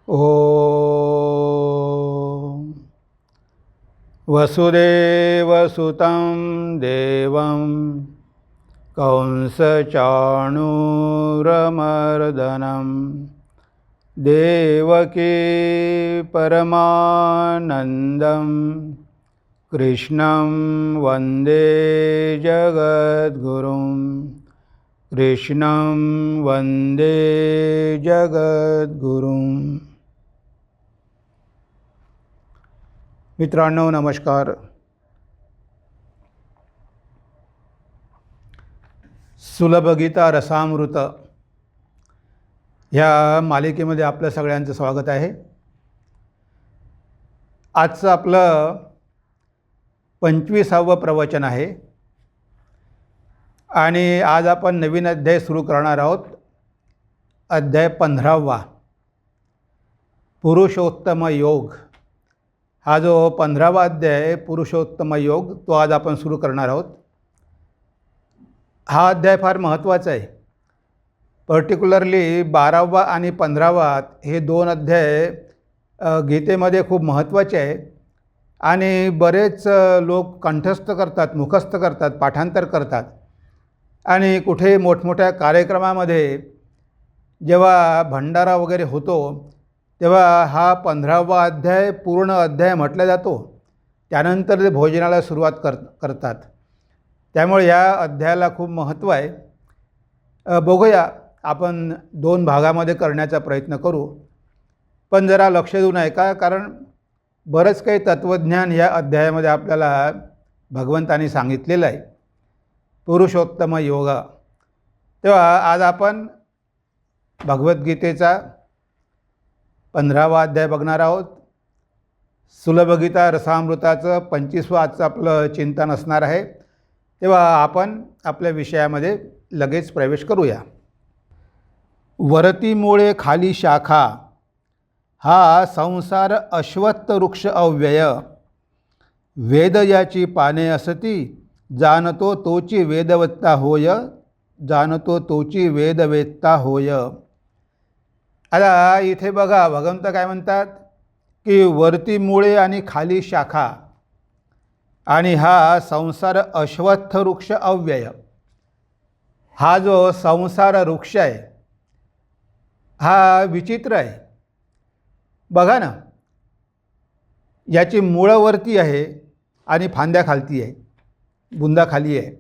ॐ वसुदेवसुतं देवं कंसचाणूरमर्दनं देवकी परमानन्दं कृष्णं वन्दे जगद्गुरुं कृष्णं वन्दे जगद्गुरुं। मित्रांनो नमस्कार. सुलभ गीता रसामृत ह्या मालिकेमध्ये आपलं सगळ्यांचं स्वागत आहे. आजचं आपलं 25वे प्रवचन आहे आणि आज आपण नवीन अध्याय सुरू करणार आहोत. अध्याय 15वा पुरुषोत्तम योग. हा जो 15वा अध्याय पुरुषोत्तम योग तो आज आपण सुरू करणार आहोत. हा अध्याय फार महत्त्वाचा आहे. पर्टिक्युलरली 12वा आणि 15वा हे दोन अध्याय गीतेमध्ये खूप महत्त्वाचे आहे आणि बरेच लोक कंठस्थ करतात, मुखस्थ करतात, पाठांतर करतात आणि कुठे मोठमोठ्या कार्यक्रमामध्ये जेव्हा भंडारा वगैरे होतो तेव्हा हा 15वा अध्याय पूर्ण अध्याय म्हटला जातो. त्यानंतर ते भोजनाला सुरुवात करतात. त्यामुळे या अध्यायाला खूप महत्त्व आहे. बघूया, आपण 2 भागामध्ये करण्याचा प्रयत्न करू, पण जरा लक्ष देऊन ऐका, कारण बरंच काही तत्त्वज्ञान या अध्यायामध्ये आपल्याला भगवंतांनी सांगितलेलं आहे. पुरुषोत्तम योग. तेव्हा आज आपण भगवद्गीतेचा 15वा अध्याय बघणार आहोत. सुलभ गीता रसामृताचं 25वं आजचं आपलं चिंतन असणार आहे. तेव्हा आपण आपल्या विषयामध्ये लगेच प्रवेश करूया. वरती मुळे खाली शाखा, हा संसार अश्वत्थ वृक्ष अव्यय. वेद याची पाने असती, जाणतो तोची वेदवेत्ता होय, जाणतो तोची वेदवेत्ता होय. आता इथे बघा, भगवंत काय म्हणतात की वरती मुळे आणि खाली शाखा आणि हा संसार अश्वत्थ वृक्ष अव्यय. हा जो संसार वृक्ष आहे हा विचित्र आहे. बघा ना, याची मुळं वरती आहे आणि फांद्या खालती आहे, बुंदा खाली आहे.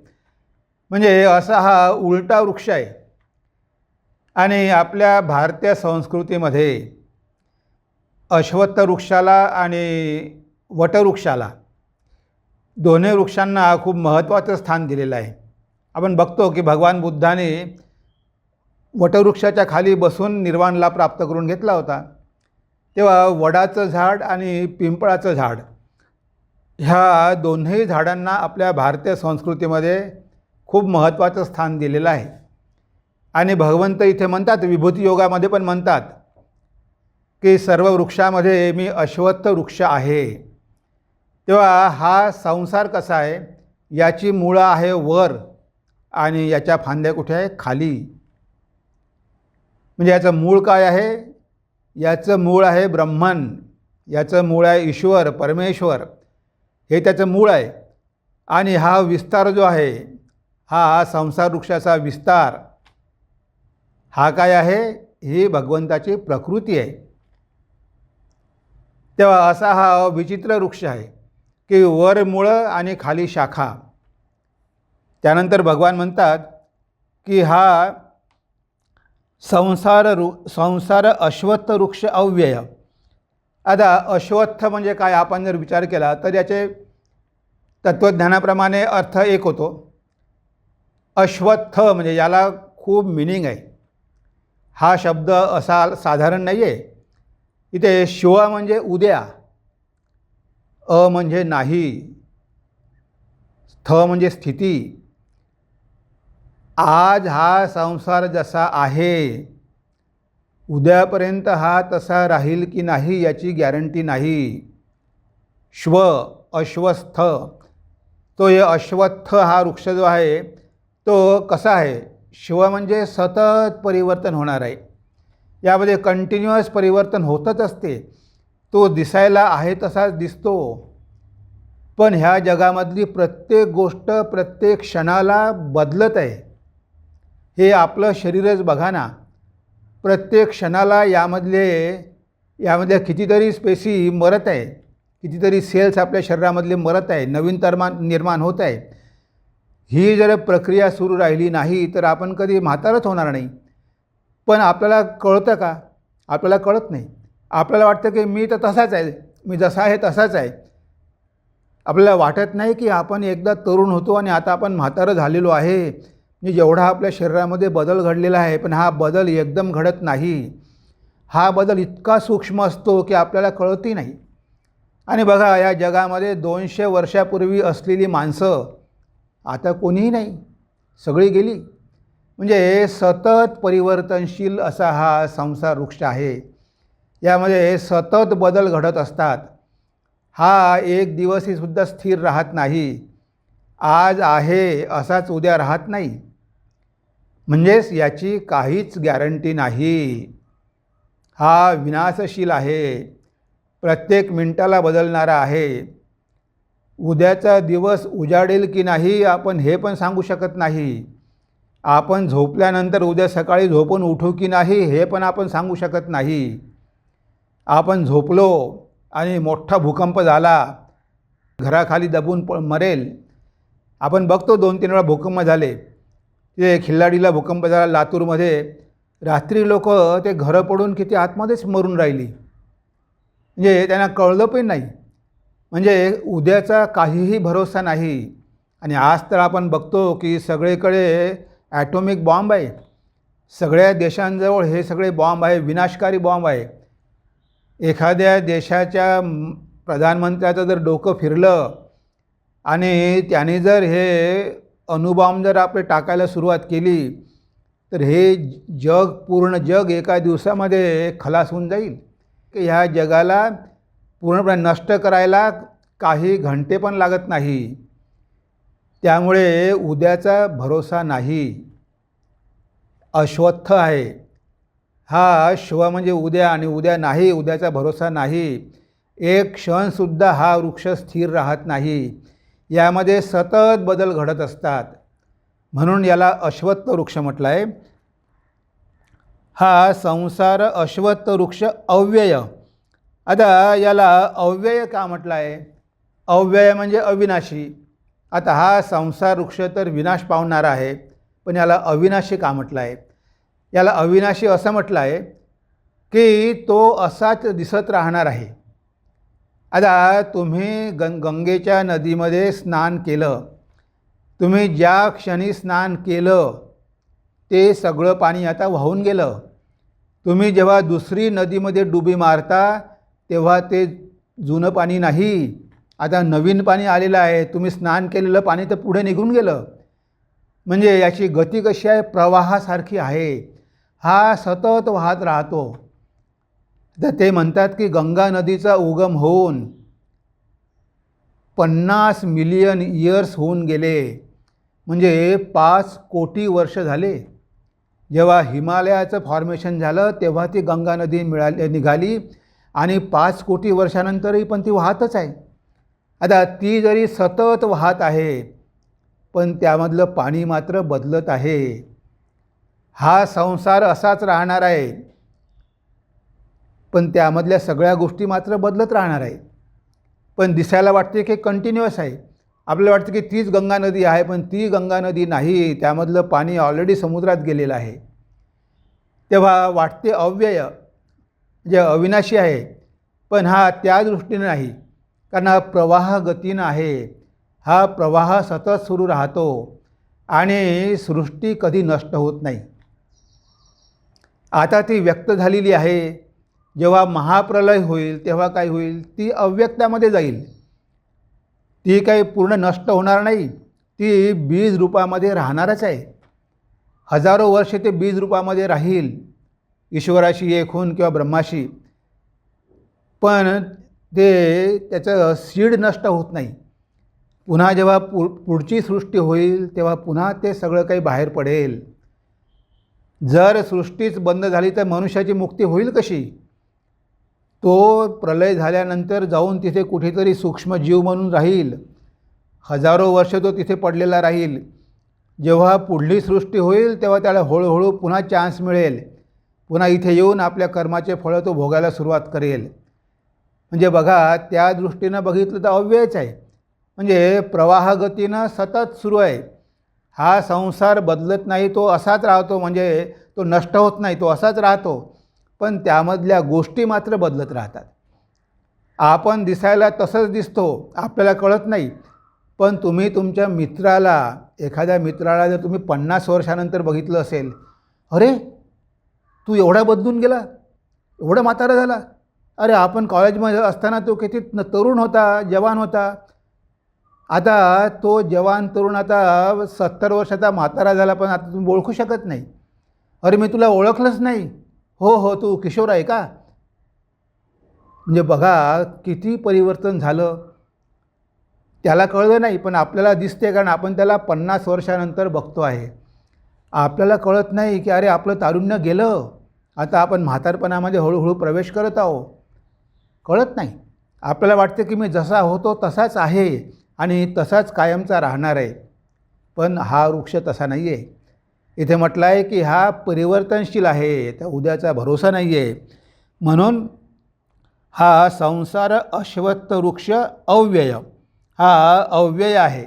म्हणजे असा हा उलटा वृक्ष आहे. आणि आपल्या भारतीय संस्कृतीमध्ये अश्वत्थ वृक्षाला आणि वटवृक्षाला, दोन्ही वृक्षांना खूप महत्त्वाचं स्थान दिलेलं आहे. आपण बघतो की भगवान बुद्धाने वटवृक्षाच्या खाली बसून निर्वाणला प्राप्त करून घेतला होता. तेव्हा वडाचं झाड आणि पिंपळाचं झाड ह्या दोन्ही झाडांना आपल्या भारतीय संस्कृतीमध्ये खूप महत्त्वाचं स्थान दिलेलं आहे. आणि भगवंत इथे म्हणतात, विभूती योगामध्ये पण म्हणतात की सर्व वृक्षामध्ये मी अश्वत्थ वृक्ष आहे. तेव्हा हा संसार कसा आहे, याची मुळं आहे वर आणि याच्या फांद्या कुठे आहे, खाली. म्हणजे याचं मूळ काय आहे, याचं मूळ आहे ब्रह्मन, याचं मूळ आहे ईश्वर परमेश्वर, हे त्याचं मूळ आहे. आणि हा विस्तार जो आहे, हा संसार वृक्षाचा विस्तार, हा काय आहे, ही भगवंताची प्रकृती आहे. तेव्हा असा हा विचित्र वृक्ष आहे की वर मुळं आणि खाली शाखा. त्यानंतर भगवान म्हणतात की हा संसार अश्वत्थ वृक्ष अव्यय. आता अश्वत्थ म्हणजे काय, आपण जर विचार केला तर याचे तत्त्वज्ञानाप्रमाणे अर्थ एक होतो. अश्वत्थ म्हणजे याला खूप मिनिंग आहे. हा शब्द असा साधारण नाही आहे. इथे शिव म्हणजे उद्या, अ म्हणजे नाही, स्थ म्हणजे स्थिती. आज हा संसार जसा आहे, उद्यापर्यंत हा तसा राहील की नाही याची गॅरंटी नाही. श्व अश्वस्थ, तो हे अश्वत्थ हा वृक्ष जो आहे तो कसा आहे, शिव म्हणजे सतत परिवर्तन होणार आहे. यामध्ये कंटिन्युअस परिवर्तन होतच असते. तो दिसायला आहे तसाच दिसतो, पण ह्या जगामधली प्रत्येक गोष्ट प्रत्येक क्षणाला बदलत आहे. हे आपलं शरीरच बघा ना, प्रत्येक क्षणाला यामधल्या कितीतरी पेशी मरत आहे, कितीतरी सेल्स आपल्या शरीरामधले मरत आहे, नवीन निर्माण होत आहे. ही जर प्रक्रिया सुरू राहिली नाही तर आपण कधी म्हातारच होणार नाही. पण आपल्याला कळतं का? आपल्याला कळत नाही. आपल्याला वाटतं की मी तर तसाच आहे, मी जसा आहे तसाच आहे. आपल्याला वाटत नाही की आपण एकदा तरुण होतो आणि आता आपण म्हातारं झालेलो आहे. म्हणजे जेवढा आपल्या शरीरामध्ये बदल घडलेला आहे, पण हा बदल एकदम घडत नाही. हा बदल इतका सूक्ष्म असतो की आपल्याला कळतही नाही. आणि बघा, या जगामध्ये 200 वर्षापूर्वी असलेली माणसं आता कोणीही नाही, सगळी गेली. म्हणजे सतत परिवर्तनशील असा हा संसार वृक्ष आहे. यामध्ये सतत बदल घडत असतात. हा एक दिवसही सुद्धा स्थिर राहत नाही. आज आहे असाच उद्या राहत नाही. म्हणजेच याची काहीच गॅरंटी नाही. हा विनाशशील आहे, प्रत्येक मिनिटाला बदलणारा आहे. उद्याचा दिवस उजाडेल की नाही आपण हे पण सांगू शकत नाही. आपण झोपल्यानंतर उद्या सकाळी झोपून उठू की नाही हे पण आपण सांगू शकत नाही. आपण झोपलो आणि मोठा भूकंप झाला, घराखाली दबून मरेल. आपण बघतो 2-3 वेळा भूकंप झाले. ते खिल्लारीला भूकंप झाला लातूरमध्ये. रात्री लोक ते घरं पडून किती आतमध्येच मरून राहिली. म्हणजे त्यांना कळलं पण नाही. म्हणजे उद्याचा काहीही भरोसा नाही. आणि आज तर आपण बघतो की सगळीकडे ॲटॉमिक बॉम्ब आहे. सगळ्या देशांजवळ हे सगळे बॉम्ब आहे, विनाशकारी बॉम्ब आहे. एखाद्या देशाच्या प्रधानमंत्र्याचं जर डोकं फिरलं आणि त्याने जर हे अणुबॉम्ब जर आपले टाकायला सुरुवात केली तर हे पूर्ण जग एका दिवसामध्ये खलास होऊन जाईल. की ह्या जगाला पूर्णपणे नष्ट करायला काही घंटे पण लागत नाही. त्यामुळे उद्याचा भरोसा नाही. अश्वत्थ आहे. हा श्व म्हणजे उद्या, आणि उद्या नाही, उद्याचा भरोसा नाही. एक क्षणसुद्धा हा वृक्ष स्थिर राहत नाही. यामध्ये सतत बदल घडत असतात. म्हणून याला अश्वत्थ वृक्ष म्हटलं आहे. हा संसार अश्वत्थ वृक्ष अव्यय. आता याला अव्यय का म्हटलं आहे? अव्यय म्हणजे अविनाशी. आता हा संसार वृक्ष तर विनाश पावणारा आहे, पण याला अविनाशी का म्हटलं आहे? याला अविनाशी असं म्हटलं आहे की तो असाच दिसत राहणार आहे. आता तुम्ही गंगेच्या नदीमध्ये स्नान केलं. तुम्ही ज्या क्षणी स्नान केलं ते सगळं पाणी आता वाहून गेलं. तुम्ही जेव्हा दुसरी नदीमध्ये डुबी मारता तेव्हा ते जुनं पाणी नाही, आता नवीन पाणी आलेलं आहे. तुम्ही स्नान केलेलं पाणी तर पुढे निघून गेलं. म्हणजे याची गती कशी आहे? प्रवाहासारखी आहे. हा सतत वाहत राहतो. तर ते म्हणतात की गंगा नदीचा उगम होऊन 50 मिलियन इयर्स होऊन गेले. म्हणजे 5 कोटी वर्ष झाले. जेव्हा हिमालयाचं फॉर्मेशन झालं तेव्हा ती गंगा नदी निघाली आणि 5 कोटी वर्षानंतरही पण ती वाहतच आहे. आता ती जरी सतत वाहत आहे पण त्यामधलं पाणी मात्र बदलत आहे. हा संसार असाच राहणार आहे, पण त्यामधल्या सगळ्या गोष्टी मात्र बदलत राहणार आहे. पण दिसायला वाटते की कंटिन्युअस आहे. आपल्याला वाटतं की तीच गंगा नदी आहे, पण ती गंगा नदी नाही, त्यामधलं पाणी ऑलरेडी समुद्रात गेलेलं आहे. तेव्हा वाटते अव्यय जे अविनाशी आहे, पण हा त्या दृष्टीने नाही, कारण हा प्रवाह गतीनं आहे. हा प्रवाह सतत सुरू राहतो आणि सृष्टी कधी नष्ट होत नाही. आता ती व्यक्त झालेली आहे. जेव्हा महाप्रलय होईल तेव्हा काय होईल? ती अव्यक्तामध्ये जाईल. ती काही पूर्ण नष्ट होणार नाही. ती बीज रूपामध्ये राहणारच आहे. हजारो वर्ष ते बीज रूपामध्ये राहील, ईश्वराशी एक होऊन किंवा ब्रह्माशी. पण ते त्याचं सीड नष्ट होत नाही. पुन्हा जेव्हा पुढची सृष्टी होईल तेव्हा पुन्हा ते सगळं काही बाहेर पडेल. जर सृष्टीच बंद झाली तर मनुष्याची मुक्ती होईल कशी? तो प्रलय झाल्यानंतर जाऊन तिथे कुठेतरी सूक्ष्म जीव म्हणून राहील. हजारो वर्ष तो तिथे पडलेला राहील. जेव्हा पुढली सृष्टी होईल तेव्हा त्याला हळूहळू पुन्हा चान्स मिळेल. पुन्हा इथे येऊन आपल्या कर्माचे फळं तो भोगायला सुरुवात करेल. म्हणजे बघा, त्या दृष्टीनं बघितलं तर अव्ययच आहे. म्हणजे प्रवाहगतीनं सतत सुरू आहे. हा संसार बदलत नाही, तो असाच राहतो. म्हणजे तो नष्ट होत नाही, तो असाच राहतो. पण त्यामधल्या गोष्टी मात्र बदलत राहतात. आपण दिसायला तसंच दिसतो, आपल्याला कळत नाही. पण तुम्ही तुमच्या मित्राला, एखाद्या मित्राला जर तुम्ही 50 वर्षानंतर बघितलं असेल, अरे तू एवढा बदलून गेला, एवढा म्हातारा झाला. अरे आपण कॉलेजमध्ये असताना तो किती तरुण होता, जवान होता. आता तो जवान तरुण आता 70 वर्षाचा म्हातारा झाला, पण आता तुम्ही ओळखू शकत नाही. अरे मी तुला ओळखलंच नाही. हो हो, तू किशोर आहे का? म्हणजे बघा किती परिवर्तन झालं. त्याला कळलं नाही, पण आपल्याला दिसते, कारण आपण त्याला 50 वर्षानंतर बघतो आहे. आपल्याला कळत नाही की अरे आपलं तारुण्य गेलं, आता आपण म्हातारपणामध्ये हळूहळू प्रवेश करत आहोत. कळत नाही. आपल्याला वाटतं की मी जसा होतो तसाच आहे आणि तसाच कायमचा राहणार आहे. पण हा वृक्ष तसा नाही आहे. इथे म्हटलं आहे की हा परिवर्तनशील आहे, त्या उद्याचा भरोसा नाही आहे. म्हणून हा संसार अश्वत्थ वृक्ष अव्यय, हा अव्यय आहे.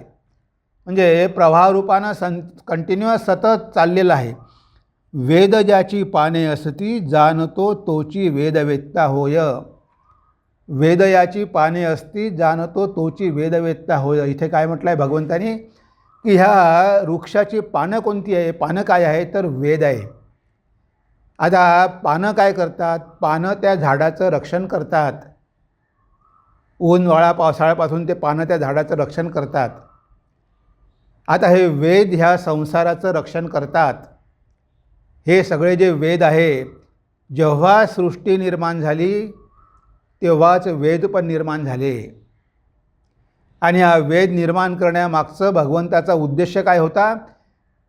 म्हणजे प्रवाहरूपानं कंटिन्युअस सतत चाललेला आहे. वेद ज्याची पाने असती, जाणतो तोची वेदवेत्ता होय. वेद याची पाने असती, जाणतो तोची वेदवेत्ता होय. इथे काय म्हटलं आहे भगवंतानी की ह्या वृक्षाची पानं कोणती आहे? पानं काय आहे? तर वेद आहे. आता पानं काय करतात? पानं त्या झाडाचं रक्षण करतात. ऊन वाळा पावसाळ्यापासून ते पानं त्या झाडाचं रक्षण करतात. आता हे वेद ह्या संसाराचं रक्षण करतात. हे सगळे जे वेद आहे, जेव्हा सृष्टी निर्माण झाली तेव्हाच वेद पण निर्माण झाले. आणि हा वेद निर्माण करण्यामागचं भगवंताचा उद्देश काय होता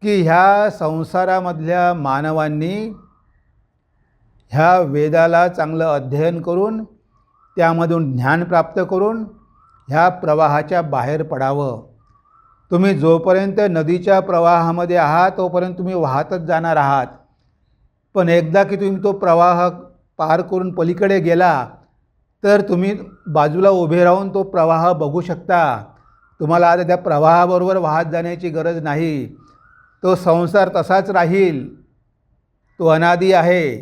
की ह्या संसारामधल्या मानवांनी ह्या वेदाला चांगलं अध्ययन करून त्यामधून ज्ञान प्राप्त करून ह्या प्रवाहाच्या बाहेर पडावं. तुम्ही जोपर्यंत नदीच्या प्रवाहामध्ये आहात तोपर्यंत तुम्ही वाहतच जाणार आहात. पण एकदा की तुम्ही तो प्रवाह पार करून पलीकडे गेला तर तुम्ही बाजूला उभे राहून तो प्रवाह बघू शकता. तुम्हाला आता त्या प्रवाहाबरोबर वाहत जाण्याची गरज नाही. तो संसार तसाच राहील. तो अनादी आहे,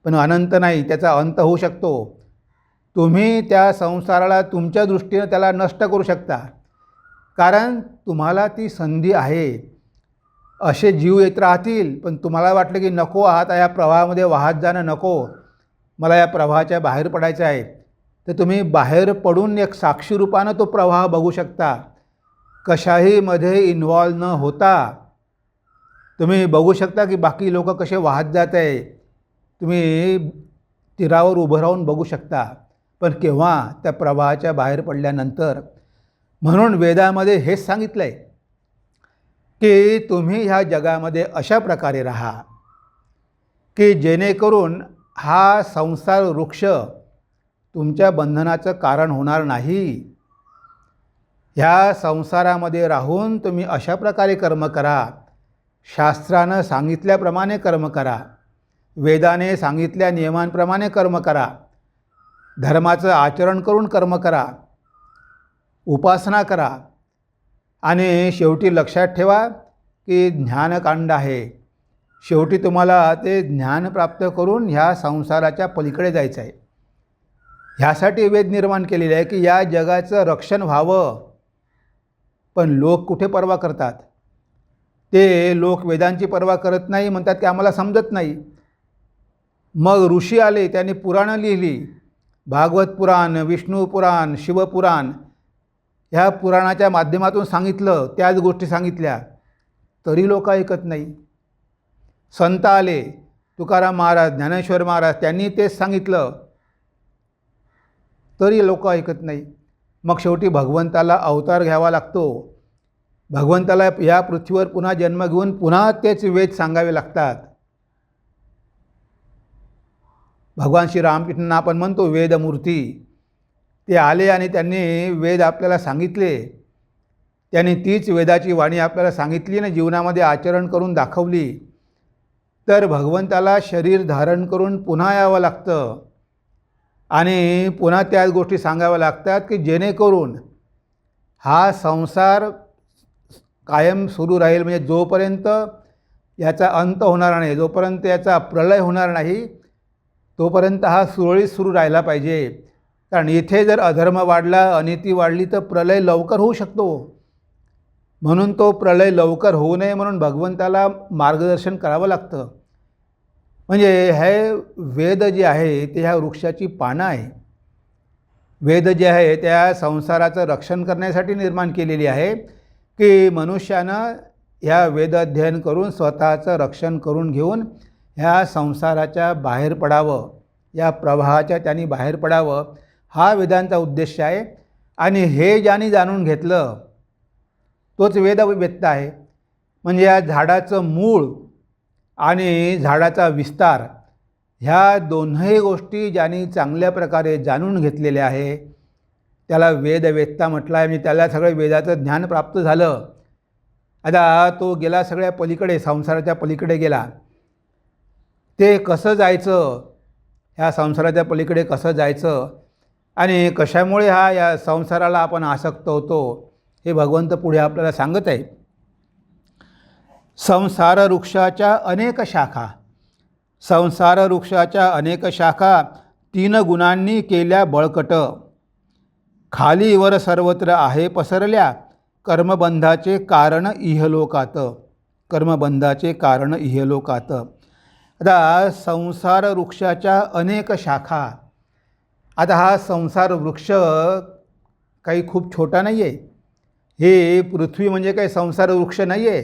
पण अनंत नाही, त्याचा अंत होऊ शकतो. तुम्ही त्या संसाराला तुमच्या दृष्टीनं त्याला नष्ट करू शकता, कारण तुम्हाला ती संधी आहे. असे जीव येत राहतील, पण तुम्हाला वाटलं की नको, आता या प्रवाहामध्ये वाहत जाणं नको, मला या प्रवाहाच्या बाहेर पडायचं आहे, तर तुम्ही बाहेर पडून एक साक्षी रूपानं तो प्रवाह बघू शकता. कशाहीमध्ये इन्व्हॉल्व न होता तुम्ही बघू शकता की बाकी लोक कसे वाहत जात आहे. तुम्ही तीरावर उभं राहून बघू शकता, पण केव्हा? त्या प्रवाहाच्या बाहेर पडल्यानंतर. म्हणून वेदामध्ये हेच सांगितलं आहे की तुम्ही ह्या जगामध्ये अशा प्रकारे राहा की जेणेकरून हा संसार वृक्ष तुमच्या बंधनाचं कारण होणार नाही. ह्या संसारामध्ये राहून तुम्ही अशा प्रकारे कर्म करा, शास्त्रानं सांगितल्याप्रमाणे कर्म करा, वेदाने सांगितल्या नियमांप्रमाणे कर्म करा, धर्माचं आचरण करून कर्म करा, उपासना करा. आणि शेवटी लक्षात ठेवा की ज्ञानकांड आहे. शेवटी तुम्हाला ते ज्ञान प्राप्त करून ह्या संसाराच्या पलीकडे जायचं आहे. ह्यासाठी वेद निर्माण केलेले आहे की या जगाचं रक्षण व्हावं. पण लोक कुठे पर्वा करतात? ते लोक वेदांची पर्वा करत नाही, म्हणतात की आम्हाला समजत नाही. मग ऋषी आले, त्यांनी पुराणं लिहिली, भागवत पुराण, विष्णू पुराण, शिवपुराण. ह्या पुराणाच्या माध्यमातून सांगितलं, त्याच गोष्टी सांगितल्या, तरी लोक ऐकत नाही. संत आले, तुकाराम महाराज, ज्ञानेश्वर महाराज, त्यांनी तेच सांगितलं, तरी लोक ऐकत नाही. मग शेवटी भगवंताला अवतार घ्यावा लागतो. भगवंताला या पृथ्वीवर पुन्हा जन्म घेऊन पुन्हा तेच वेद सांगावे लागतात. भगवान श्री रामकृष्णांना आपण म्हणतो वेदमूर्ती. ते आले आणि त्यांनी वेद आपल्याला सांगितले. त्यांनी तीच वेदाची वाणी आपल्याला सांगितली आणि जीवनामध्ये आचरण करून दाखवली. तर भगवंताला शरीर धारण करून पुन्हा यावं लागतं आणि पुन्हा त्याच गोष्टी सांगाव्या लागतात की जेणेकरून हा संसार कायम सुरू राहील. म्हणजे जोपर्यंत याचा अंत होणार नाही, जोपर्यंत याचा प्रलय होणार नाही, तोपर्यंत हा सुरळीत सुरू राहिला पाहिजे. कारण इथे जर अधर्म वाढला, अनिती वाढली तर प्रलय लवकर होऊ शकतो. म्हणून तो प्रलय लवकर होऊ नये म्हणून भगवंताला मार्गदर्शन करावं लागतं. म्हणजे हे वेद जे आहे ते ह्या वृक्षाची पानं आहे. वेद जे आहे त्या संसाराचं रक्षण करण्यासाठी निर्माण केलेली आहे की मनुष्यानं ह्या वेद अध्ययन करून स्वतःचं रक्षण करून घेऊन ह्या संसाराच्या बाहेर पडावं, या प्रवाहाच्या त्यांनी बाहेर पडावं, हा वेदांचा उद्देश आहे. आणि हे ज्यांनी जाणून घेतलं तोच वेदवेत्ता आहे. म्हणजे या झाडाचं मूळ आणि झाडाचा विस्तार ह्या दोन्ही गोष्टी ज्यांनी चांगल्या प्रकारे जाणून घेतलेल्या आहे त्याला वेदवेत्ता म्हटलं आहे. म्हणजे त्याला सगळं वेदाचं ज्ञान प्राप्त झालं. आता तो गेला सगळ्या पलीकडे, संसाराच्या पलीकडे गेला. ते कसं जायचं, ह्या संसाराच्या पलीकडे कसं जायचं आणि कशामुळे या संसाराला आपण आसक्त होतो हे भगवंत पुढे आपल्याला सांगत आहे. संसार वृक्षाच्या अनेक शाखा, संसार वृक्षाच्या अनेक शाखा 3 गुणांनी केल्या बळकट. खाली वर सर्वत्र आहे पसरल्या कर्मबंधाचे कारण इहलोकात, कर्मबंधाचे कारण इहलोकात. आता संसार वृक्षाच्या अनेक शाखा. आता हा संसार वृक्ष काही खूप छोटा नाही आहे. हे पृथ्वी म्हणजे काही संसार वृक्ष नाही आहे.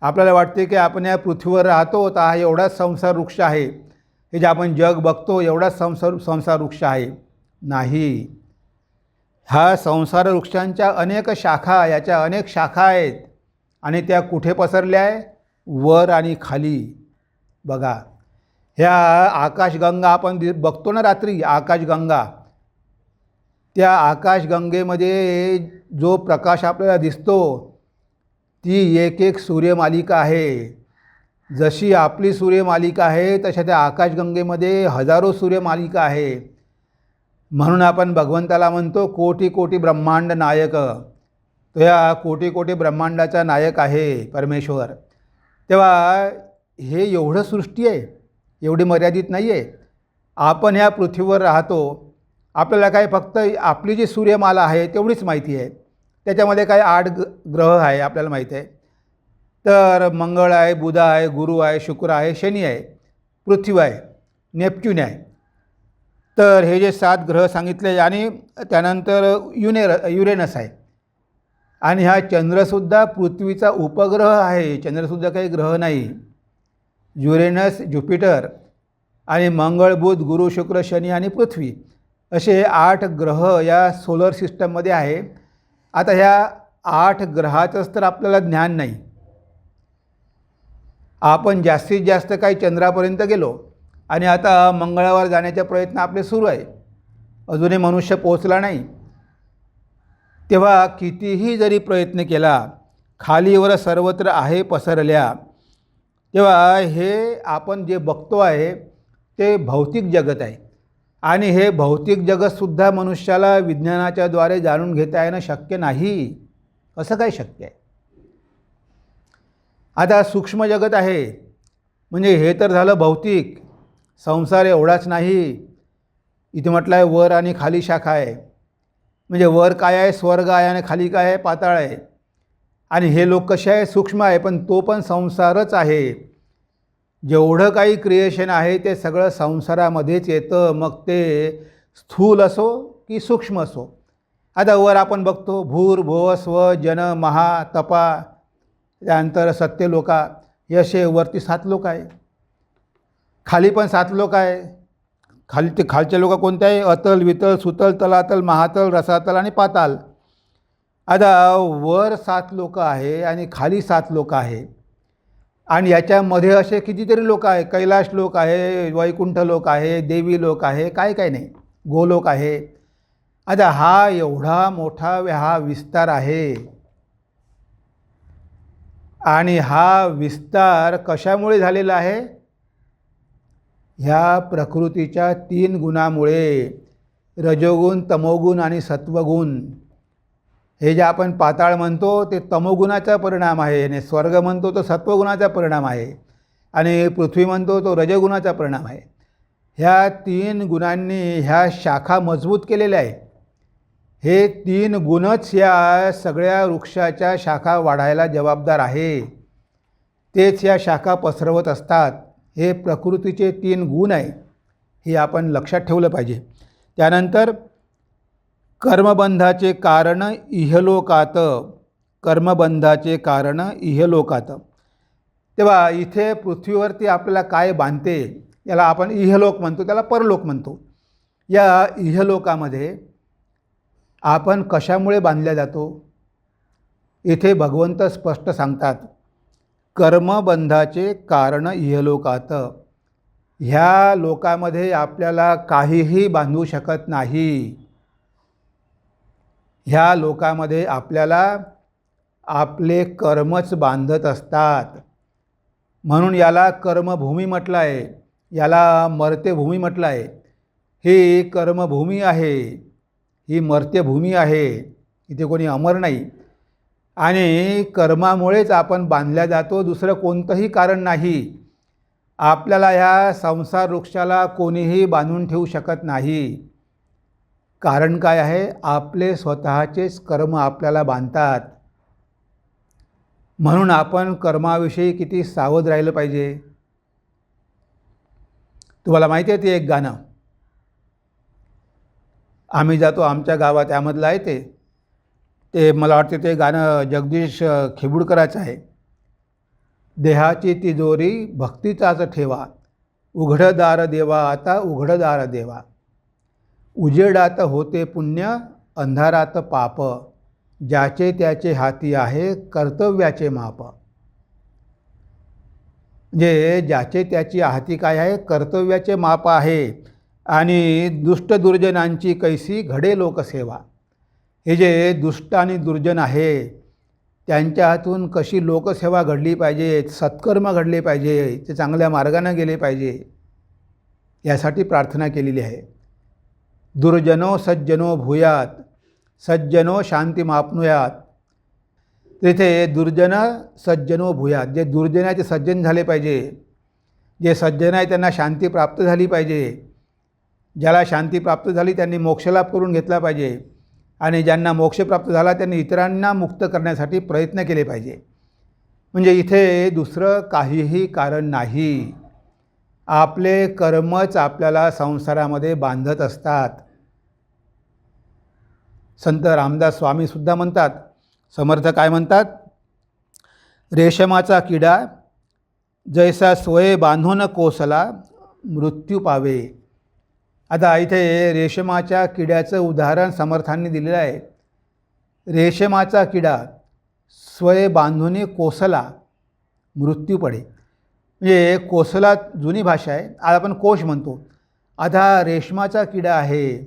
आपल्याला वाटते की आपण या पृथ्वीवर राहतो तर हा एवढाच संसार वृक्ष आहे, हे जे आपण जग बघतो एवढाच संसार वृक्ष आहे. नाही, हा संसार वृक्षांच्या अनेक शाखा, याच्या अनेक शाखा आहेत आणि त्या कुठे पसरल्या आहे? वर आणि खाली. बघा, ह्या आकाशगंगा आपण बघतो ना रात्री, आकाशगंगा, त्या आकाशगंगेमध्ये जो प्रकाश आपल्याला दिसतो ती एक एक सूर्यमालिका आहे. जशी आपली सूर्यमालिका आहे तशा त्या आकाशगंगेमध्ये हजारो सूर्यमालिका आहे. म्हणून आपण भगवंताला म्हणतो कोटी कोटी ब्रह्मांड नायक. तो या कोटी कोटी ब्रह्मांडाचा नायक आहे परमेश्वर. तेव्हा हे एवढं सृष्टी आहे, एवढी मर्यादित नाही आहे. आपण ह्या पृथ्वीवर राहतो, आपल्याला काय फक्त आपली जी सूर्यमाला आहे तेवढीच माहिती आहे. त्याच्यामध्ये काय 8 ग्रह आहे आपल्याला माहिती आहे. तर मंगळ आहे, बुध आहे, गुरु आहे, शुक्र आहे, शनी आहे, पृथ्वी आहे, नेपच्यून आहे. तर हे जे 7 ग्रह सांगितले आणि त्यानंतर युरेनस आहे. आणि हा चंद्रसुद्धा पृथ्वीचा उपग्रह आहे, चंद्रसुद्धा काही ग्रह नाही. युरेनस, ज्युपिटर आणि मंगळ, बुध, गुरु, शुक्र, शनी आणि पृथ्वी असे 8 ग्रह या सोलर सिस्टममध्ये आहे. आता ह्या 8 ग्रहाचंच तर आपल्याला ज्ञान नाही. आपण जास्तीत जास्त काही चंद्रापर्यंत गेलो आणि आता मंगळावर जाण्याचे प्रयत्न आपले सुरू आहे. अजूनही मनुष्य पोहोचला नाही. तेव्हा कितीही जरी प्रयत्न केला, खालीवर सर्वत्र आहे पसरल्या. तेव्हा हे आपण जे बघतो आहे ते भौतिक जगत आहे आणि हे भौतिक जगतसुद्धा मनुष्याला विज्ञानाच्या द्वारे जाणून घेता येणं शक्य नाही. कसं काय शक्य आहे? आता सूक्ष्म जगत आहे, म्हणजे हे तर झालं भौतिक. संसार एवढाच नाही. इथे म्हटलं आहे वर आणि खाली शाखा आहे. म्हणजे वर काय आहे? स्वर्ग आहे आणि खाली काय आहे? पाताळ आहे. आणि हे लोक कसे आहे? सूक्ष्म आहे, पण तो पण संसारच आहे. जेवढं काही क्रिएशन आहे ते सगळं संसारामध्येच येतं, मग ते स्थूल असो की सूक्ष्म असो. आता वर आपण बघतो भूर भुव स्व जन महा तपा, त्यानंतर सत्य लोका, यशे वरती 7 लोक आहे. खाली पण 7 लोक आहे. खालचे लोक कोणते आहे? अतल, वितल, सुतल, तलातल, महातल, रसातल आणि पाताल. आता वर 7 लोक आहे आणि खाली 7 लोक आहे आणि याच्यामध्ये असे कितीतरी लोक आहे. कैलाश लोक आहे, वैकुंठ लोक आहे, देवी लोक आहे, काय काय नाही, गोलोक आहे. आता हा एवढा मोठा हा विस्तार आहे आणि हा विस्तार कशामुळे झालेला आहे? ह्या प्रकृतीच्या 3 गुणामुळे, रजोगुण, तमोगुण आणि सत्वगुण. हे जे आपण पाताळ म्हणतो ते तमोगुणाचा परिणाम आहे आणि स्वर्ग म्हणतो तो सत्वगुणाचा परिणाम आहे आणि पृथ्वी म्हणतो तो रजगुणाचा परिणाम आहे. ह्या 3 गुणांनी ह्या शाखा मजबूत केलेल्या आहे. हे 3 गुणच या सगळ्या वृक्षाच्या शाखा वाढायला जबाबदार आहे. तेच या शाखा पसरवत असतात. हे प्रकृतीचे 3 गुण आहे, हे आपण लक्षात ठेवलं पाहिजे. त्यानंतर कर्मबंधाचे कारण इहलोकात, कर्मबंधाचे कारण इहलोकात. तेव्हा इथे पृथ्वीवरती आपल्याला काय बांधते, याला आपण इहलोक म्हणतो, त्याला परलोक म्हणतो. या इहलोकामध्ये आपण कशामुळे बांधल्या जातो? इथे भगवंत स्पष्ट सांगतात, कर्मबंधाचे कारण इहलोकात. ह्या लोकामध्ये आपल्याला काहीही बांधू शकत नाही. ह्या लोकामध्ये आपल्याला आपले कर्मच बांधत असतात. म्हणून याला कर्मभूमी म्हटलं आहे, याला मर्त्यभूमी म्हटलं आहे. ही कर्मभूमी आहे, ही मर्त्यभूमी आहे. इथे कोणी अमर नाही आणि कर्मामुळेच आपण बांधल्या जातो, दुसरं कोणतंही कारण नाही. आपल्याला ह्या संसार वृक्षाला कोणीही बांधून ठेवू शकत नाही. कारण काय आहे? आपले स्वतःचेच कर्म आपल्याला बांधतात. म्हणून आपण कर्माविषयी किती सावध राहिलं पाहिजे. तुम्हाला माहिती आहे ते एक गाणं, आम्ही जातो आमच्या गावात, त्यामधलं आहे ते मला वाटते ते गाणं जगदीश खेबुडकराचं आहे. देहाची तिजोरी भक्तीचाच ठेवा, उघडदार देवा आता उघडदार देवा. उजेडात होते पुण्य, अंधारात पाप, ज्याचे त्याचे हाती आहे कर्तव्याचे माप. म्हणजे ज्याचे त्याची हाती काय आहे? कर्तव्याचे माप आहे. आणि दुष्ट दुर्जनांची कैसी घडे लोकसेवा. हे जे दुष्ट आणि दुर्जन आहे त्यांच्या हातून कशी लोकसेवा घडली पाहिजे, सत्कर्म घडले पाहिजे, ते चांगल्या मार्गाने गेले पाहिजे, यासाठी प्रार्थना केलेली आहे. दुर्जनो सज्जनो भूयात, सज्जनो शांतिमाप्नुयात. तिथे दुर्जन सज्जनो भूयात, जे दुर्जन आहे ते सज्जन झाले पाहिजे, जे सज्जन आहे त्यांना शांती प्राप्त झाली पाहिजे. ज्याला शांती प्राप्त झाली त्यांनी मोक्षलाभ करून घेतला पाहिजे आणि ज्यांना मोक्ष प्राप्त झाला त्यांनी इतरांना मुक्त करण्यासाठी प्रयत्न केले पाहिजे. म्हणजे इथे दुसरं काहीही कारण नाही. आपले कर्मच आपल्याला संसारामध्ये बांधत असतात. संत रामदास स्वामीसुद्धा म्हणतात, समर्थ काय म्हणतात? रेशमाचा किडा जैसा स्वये बांधून कोसला, मृत्यू पावे. आता इथे रेशमाच्या किड्याचं उदाहरण समर्थांनी दिलेलं आहे. रेशमाचा किडा स्वये बांधून कोसला, मृत्यू पडे. म्हणजे कोसला जुनी भाषा आहे, आज आपण कोश म्हणतो. आता रेशमाचा किडा आहे,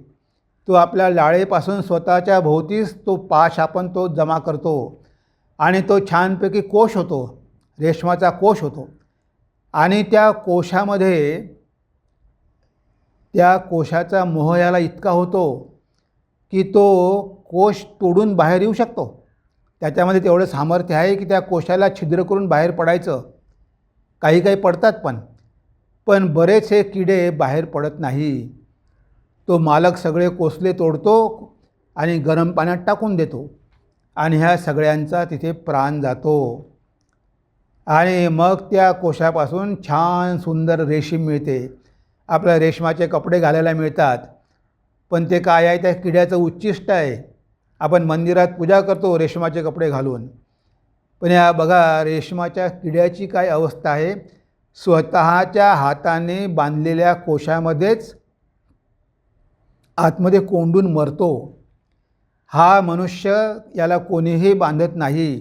तो आपल्या लाळेपासून स्वतःच्या भोवतीच तो पाश आपण तो जमा करतो आणि तो छानपैकी कोश होतो, रेशमाचा कोश होतो. आणि त्या कोशामध्ये त्या कोशाचा मोह याला इतका होतो की तो कोश तोडून बाहेर येऊ शकतो. त्याच्यामध्ये तेवढं सामर्थ्य आहे की त्या कोशाला छिद्र करून बाहेर पडायचं. काही काही पडतात पण बरेचसे किडे बाहेर पडत नाही. तो मालक सगळे कोसले तोडतो आणि गरम पाण्यात टाकून देतो आणि ह्या सगळ्यांचा तिथे प्राण जातो. आणि मग त्या कोशापासून छान सुंदर रेशीम मिळते, आपल्या रेशमाचे कपडे घालायला मिळतात. पण ते काय आहे? त्या किड्याचं उच्चिष्ट आहे. आपण मंदिरात पूजा करतो रेशमाचे कपडे घालून, पण या बघा रेशमाच्या किड्याची काय अवस्था आहे? स्वतःच्या हाताने बांधलेल्या कोशामध्येच आतमध्ये कोंडून मरतो. हा मनुष्य याला कोणीही बांधत नाही.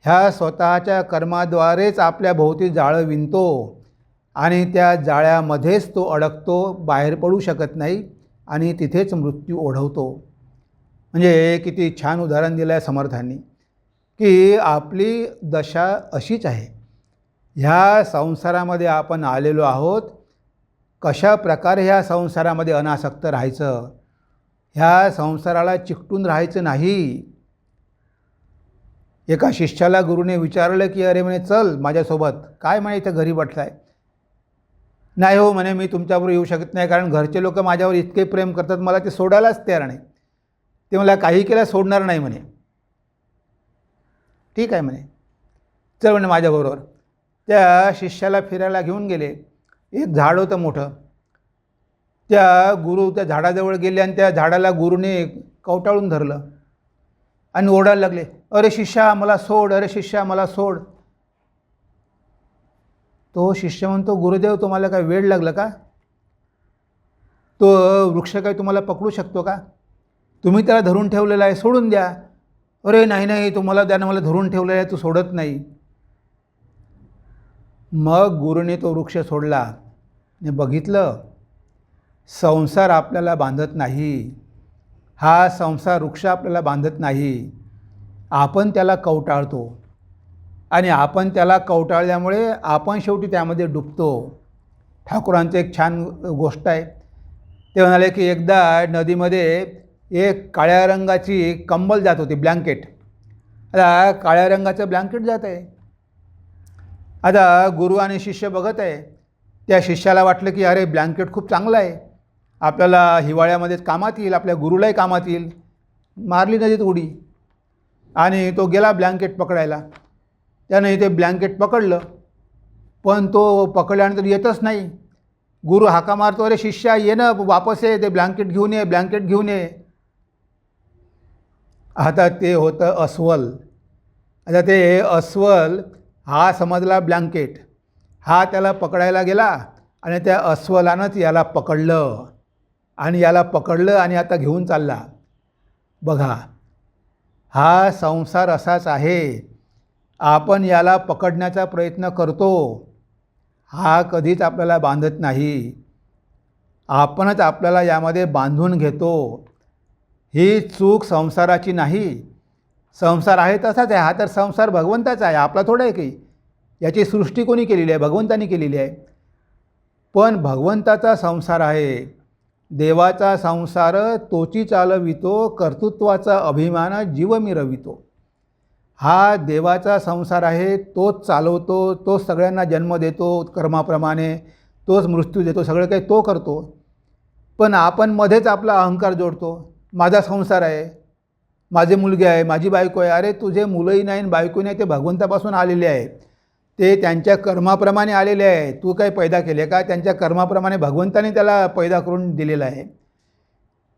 ह्या स्वतःच्या कर्माद्वारेच आपल्या भोवती जाळं विणतो आणि त्या जाळ्यामध्येच तो अडकतो, बाहेर पडू शकत नाही आणि तिथेच मृत्यू ओढवतो. म्हणजे किती छान उदाहरण दिलं आहे समर्थांनी, की आपली दशा अशीच आहे. ह्या संसारामध्ये आपण आलेलो आहोत. कशा प्रकारे ह्या संसारामध्ये अनासक्त राहायचं, ह्या संसाराला चिकटून राहायचं नाही. एका शिष्याला गुरुने विचारलं की अरे म्हणे चल माझ्यासोबत. काय म्हणे इथं घरी बसलाय? नाही हो म्हणे, मी तुमच्याबरोबर येऊ शकत नाही, कारण घरचे लोक माझ्यावर इतके प्रेम करतात, मला ते सोडायलाच तयार नाही. ते मला काही केलं सोडणार नाही म्हणे. ठीक आहे म्हणे, चल म्हणे माझ्याबरोबर. त्या शिष्याला फिरायला घेऊन गेले. एक झाड होतं मोठं. त्या गुरु त्या झाडाजवळ गेले आणि त्या झाडाला गुरुने कवटाळून धरलं आणि ओरडायला लागले, अरे शिष्या मला सोड, अरे शिष्या मला सोड. तो शिष्य म्हणतो, गुरुदेव तुम्हाला काय वेड लागलं का? तो वृक्ष काय तुम्हाला पकडू शकतो का? तुम्ही त्याला धरून ठेवलेला आहे, सोडून द्या. अरे नाही नाही, तुम्हाला त्यानं मला धरून ठेवलेलं आहे, तू सोडत नाही. मग गुरुने तो वृक्ष सोडला आणि बघितलं संसार आपल्याला बांधत नाही. हा संसार वृक्ष आपल्याला बांधत नाही. आपण त्याला कवटाळतो आणि आपण त्याला कवटाळल्यामुळे आपण शेवटी त्यामध्ये डुबतो. ठाकूरांचं एक छान गोष्ट आहे. ते म्हणाले की एकदा नदीमध्ये एक काळ्या रंगाची कंबल जात होती, ब्लँकेट. आता काळ्या रंगाचं ब्लँकेट जात आहे. आता गुरु आणि शिष्य बघत आहे. त्या शिष्याला वाटलं की अरे ब्लँकेट खूप चांगलं आहे, आपल्याला हिवाळ्यामध्येच कामात येईल, आपल्या गुरुलाही कामात येईल. मारली नदीत उडी आणि तो गेला ब्लँकेट पकडायला. त्याने ते ब्लँकेट पकडलं, पण तो पकडल्यानंतर येतच नाही. गुरु हाका मारतो, अरे शिष्या ये ना, वापस ये, ते ब्लँकेट घेऊन ये, ब्लँकेट घेऊन ये. आता ते होतं अस्वल. आता ते अस्वल हा समजला ब्लँकेट. हा त्याला पकडायला गेला आणि त्या अस्वलानंच याला पकडलं आणि आता घेऊन चालला. बघा, हा संसार असाच आहे. आपण याला पकडण्याचा प्रयत्न करतो, हा कधीच आपल्याला बांधत नाही. आपणच आपल्याला यामध्ये बांधून घेतो. ही चूक संसाराची नाही. संसार आहे तसाच आहे. हा तर संसार भगवंताचा आहे, आपला थोडा आहे की. याची सृष्टी कोणी केलेली आहे? भगवंतानी केलेली आहे. पण भगवंताचा संसार आहे. देवाचा संसार तोची चालवितो, कर्तृत्वाचा अभिमान जीव मिरवितो. हा देवाचा संसार आहे, तोच चालवतो, तोच सगळ्यांना जन्म देतो कर्माप्रमाणे, तोच मृत्यू देतो, सगळं काही तो करतो. पण आपण मध्येच आपला अहंकार जोडतो. माझा संसार आहे, माझे मुलगे आहे, माझी बायको आहे. अरे तुझे मुलंही नाही आणि बायको नाही, ते भगवंतापासून आलेले आहे. ते त्यांच्या कर्माप्रमाणे आलेले आहे. तू काही पैदा केले का? त्यांच्या कर्माप्रमाणे भगवंताने त्याला पैदा करून दिलेला आहे.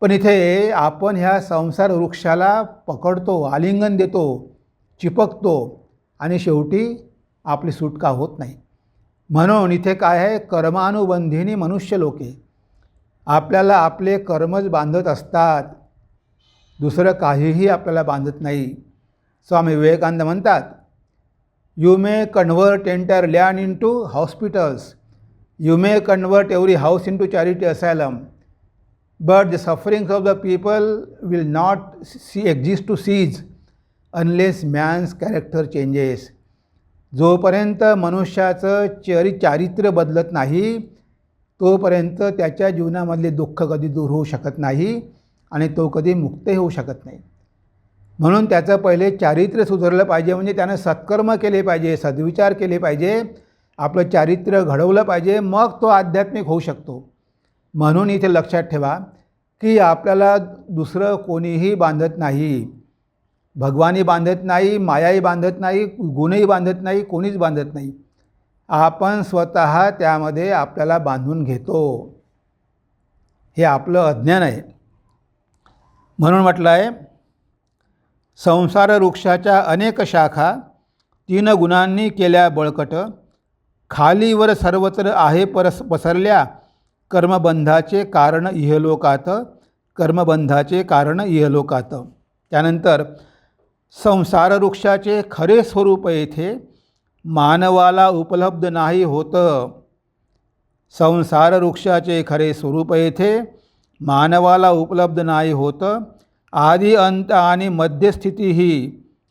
पण इथे आपण ह्या संसार वृक्षाला पकडतो, आलिंगन देतो, चिपकतो आणि शेवटी आपली सुटका होत नाही. म्हणून इथे काय आहे? कर्मानुबंधिनी मनुष्य लोके. आपल्याला आपले कर्मच बांधत असतात, दुसरं काहीही आपल्याला बांधत नाही. स्वामी विवेकानंद म्हणतात, you may convert entire land into hospitals, you may convert every house into charity asylum, but the sufferings of the people will not exist to cease unless man's character changes. जोपर्यंत मनुष्याचं चारित्र्य बदलत नाही तोपर्यंत त्याच्या जीवनामधले दुःख कधी दूर होऊ शकत नाही आणि तो कधी मुक्तही होऊ शकत नाही. म्हणून त्याचं पहिले चारित्र्य सुधारलं पाहिजे. म्हणजे त्यानं सत्कर्म केले पाहिजे, सद्विचार केले पाहिजे, आपलं चारित्र्य घडवलं पाहिजे, मग तो आध्यात्मिक होऊ शकतो. म्हणून इथे लक्षात ठेवा की आपल्याला दुसरं कोणीही बांधत नाही. भगवानही बांधत नाही, मायाही बांधत नाही, गुणही बांधत नाही, कोणीच बांधत नाही. आपण स्वतः त्यामध्ये आपल्याला बांधून घेतो. हे आपलं अज्ञान आहे. म्हणून म्हटलं आहे, संसार वृक्षाच्या अनेक शाखा 3 गुणांनी केल्या बळकट, खालीवर सर्वत्र आहे पसरल्या, कर्मबंधाचे कारण इहलोकात, कर्मबंधाचे कारण इहलोकात. त्यानंतर संसार वृक्षाचे खरे स्वरूप येथे मानवाला उपलब्ध नाही होतं. संसार वृक्षाचे खरे स्वरूप येथे मानवाला उपलब्ध नाही होतं. आदी अंत आणि मध्यस्थितीही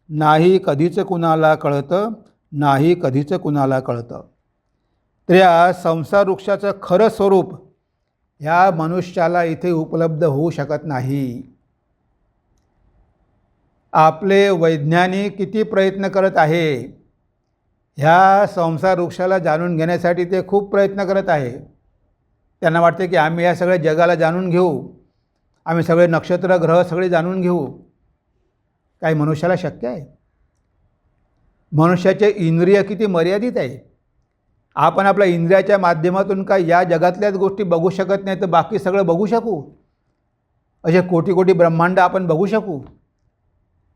नाही कधीच कुणाला कळतं, नाही कधीच कुणाला कळतं. तर या संसार वृक्षाचं खरं स्वरूप ह्या मनुष्याला इथे उपलब्ध होऊ शकत नाही. आपले वैज्ञानिक किती प्रयत्न करत आहे, ह्या संसार वृक्षाला जाणून घेण्यासाठी ते खूप प्रयत्न करत आहे. त्यांना वाटते की आम्ही या सगळ्या जगाला जाणून घेऊ, आम्ही सगळे नक्षत्र ग्रह सगळे जाणून घेऊ. काही मनुष्याला शक्य आहे? मनुष्याचे इंद्रिय किती मर्यादित आहे. आपण आपल्या इंद्रियाच्या माध्यमातून काय या जगातल्याच गोष्टी बघू शकत नाही तर बाकी सगळं बघू शकू? असे कोटी कोटी ब्रह्मांड आपण बघू शकू?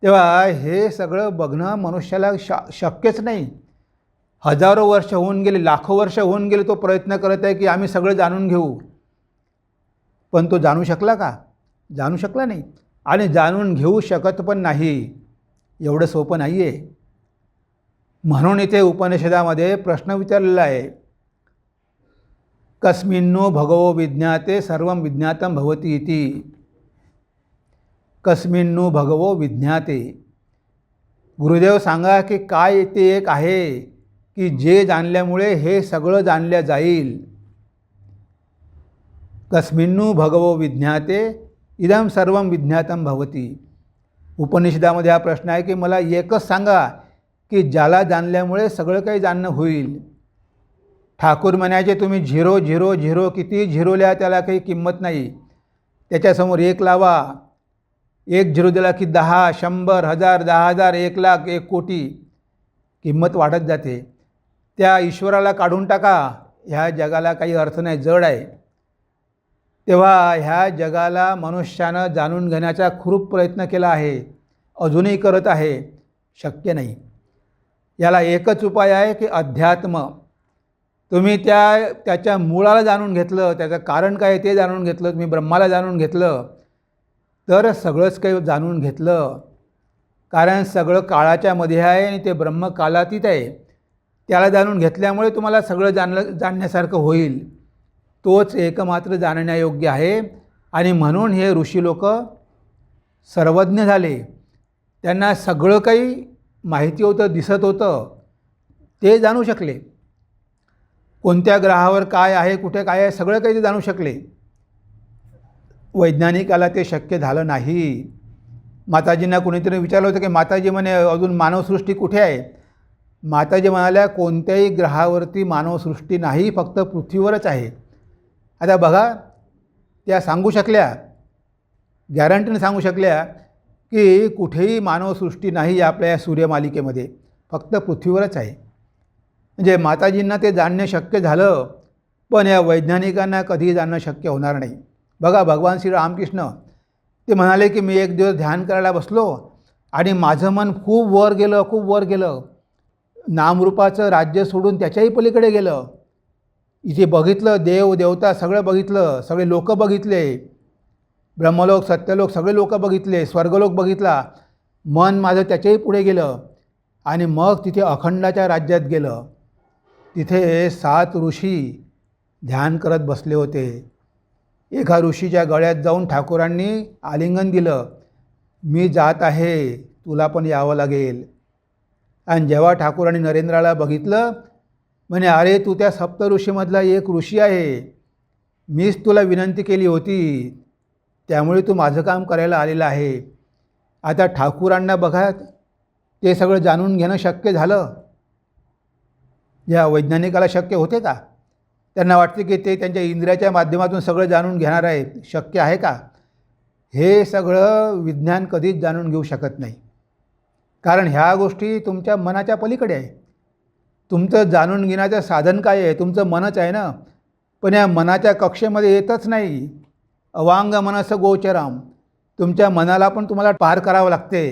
तेव्हा हे सगळं बघणं मनुष्याला शक्यच नाही. हजारो वर्ष होऊन गेले, लाखो वर्ष होऊन गेले, तो प्रयत्न करत आहे की आम्ही सगळं जाणून घेऊ. पण तो जाणू शकला का? जाणू शकला नाही. आणि जाणून घेऊ शकत पण नाही. एवढं सोपं नाही आहे. म्हणून इथे उपनिषदामध्ये प्रश्न विचारलेला आहे, कस्मिन्नो भगवो विज्ञाते सर्वं विज्ञातं भवति इति. कस्मिन्नो भगवो विज्ञाते. गुरुदेव सांगा की काय ते एक आहे की जे जाणल्यामुळे हे सगळं जाणल्या जाईल. कस्मिन्नु भगवो विज्ञाते इदं सर्वं विज्ञातं भवति. उपनिषदामध्ये हा प्रश्न आहे की मला एकच सांगा की ज्याला जाणल्यामुळे सगळं काही जाणणं होईल. ठाकूर म्हणायचे तुम्ही 0 0 0 किती झिरो लिहा त्याला काही किंमत नाही. त्याच्यासमोर 1 लावा, 1 झिरो दिला की 10, 100, 1000, 10,000, 1 लाख, 1 कोटी. किंमत वाढत जाते. त्या ईश्वराला काढून टाका, ह्या जगाला काही अर्थ नाही, जड आहे. तेव्हा ह्या जगाला मनुष्यानं जाणून घेण्याचा खूप प्रयत्न केला आहे, अजूनही करत आहे. शक्य नाही. याला एकच उपाय आहे की अध्यात्म. तुम्ही त्याच्या मुळाला जाणून घेतलं, त्याचं कारण काय ते जाणून घेतलं, तुम्ही ब्रह्माला जाणून घेतलं तर सगळंच काही जाणून घेतलं. कारण सगळं काळाच्या मध्ये आहे आणि ते ब्रह्म कालातीत आहे. त्याला जाणून घेतल्यामुळे तुम्हाला सगळं जाणण्यासारखं होईल. तोच एकमात्र जाणण्यायोग्य आहे. आणि म्हणून हे ऋषी लोक सर्वज्ञ झाले. त्यांना सगळं काही माहिती होतं, दिसत होतं, ते जाणू शकले. कोणत्या ग्रहावर काय आहे, कुठे काय आहे, सगळं काही ते जाणू शकले. वैज्ञानिकाला ते शक्य झालं नाही. माताजींना कोणीतरी विचारलं होतं की माताजी म्हणे अजून मानवसृष्टी कुठे आहे? माताजी म्हणाल्या कोणत्याही ग्रहावरती मानवसृष्टी नाही, फक्त पृथ्वीवरच आहे. आता बघा, त्या सांगू शकल्या, गॅरंटीने सांगू शकल्या की कुठेही मानवसृष्टी नाही आपल्या या सूर्यमालिकेमध्ये, फक्त पृथ्वीवरच आहे. म्हणजे माताजींना ते जाणणे शक्य झालं, पण या वैज्ञानिकांना कधीही जाणणं शक्य होणार नाही. बघा, भगवान श्री रामकृष्ण ते म्हणाले की मी एक दिवस ध्यान करायला बसलो आणि माझं मन खूप वर गेलं, खूप वर गेलं. नामरूपाचं राज्य सोडून त्याच्याही पलीकडे गेलं. इथे बघितलं, देव देवता सगळं बघितलं, सगळे लोक बघितले, ब्रह्मलोक सत्यलोक सगळे लोक बघितले, स्वर्गलोक बघितला. मन माझं त्याच्याही पुढे गेलं आणि मग तिथे अखंडाच्या राज्यात गेलं. तिथे 7 ऋषी ध्यान करत बसले होते. एका ऋषीच्या गळ्यात जाऊन ठाकूरांनी आलिंगन दिलं, मी जात आहे, तुला पण यावं लागेल. आणि जेव्हा ठाकूरांनी नरेंद्राला बघितलं, म्हणे अरे तू त्या सप्तऋषीमधला एक ऋषी आहे, मीच तुला विनंती केली होती, त्यामुळे तू माझं काम करायला आलेलं आहे. आता ठाकूरांना बघा, ते सगळं जाणून घेणं शक्य झालं. या वैज्ञानिकाला शक्य होते का? त्यांना वाटते की ते त्यांच्या इंद्रियाच्या माध्यमातून सगळं जाणून घेणार आहे. शक्य आहे का? हे सगळं विज्ञान कधीच जाणून घेऊ शकत नाही. कारण ह्या गोष्टी तुमच्या मनाच्या पलीकडे आहे. तुमचं जाणून घेण्याचं साधन काय आहे? तुमचं मनच आहे ना. पण या मनाच्या कक्षेमध्ये येतच नाही. अवांग मनस गोचरम. तुमच्या मनाला पण तुम्हाला पार करावं लागते,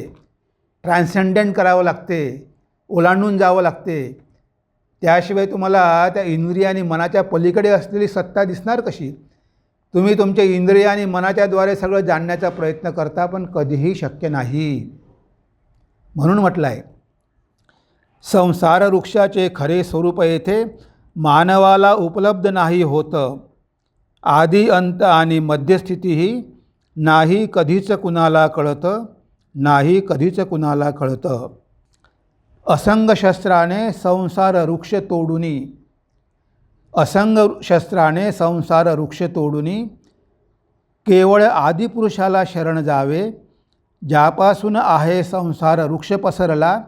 ट्रान्सेंडंट करावं लागते, ओलांडून जावं लागते. त्याशिवाय तुम्हाला त्या इंद्रिय आणि मनाच्या पलीकडे असलेली सत्ता दिसणार कशी? तुम्ही तुमच्या इंद्रिय आणि मनाच्याद्वारे सगळं जाणण्याचा प्रयत्न करता, पण कधीही शक्य नाही. म्हणून म्हटलं आहे, संसार वृक्षाचे खरे स्वरूप येथे मानवाला उपलब्ध नाही होतं. आदी अंत आणि मध्यस्थितीही नाही कधीच कुणाला कळतं, नाही कधीच कुणाला कळतं. असंग शस्त्राने संसार वृक्ष तोडुनी, असंग शस्त्राने संसार वृक्ष तोडुनी केवळ आदिपुरुषाला शरण जावे. ज्यापासून आहे संसार वृक्ष पसरला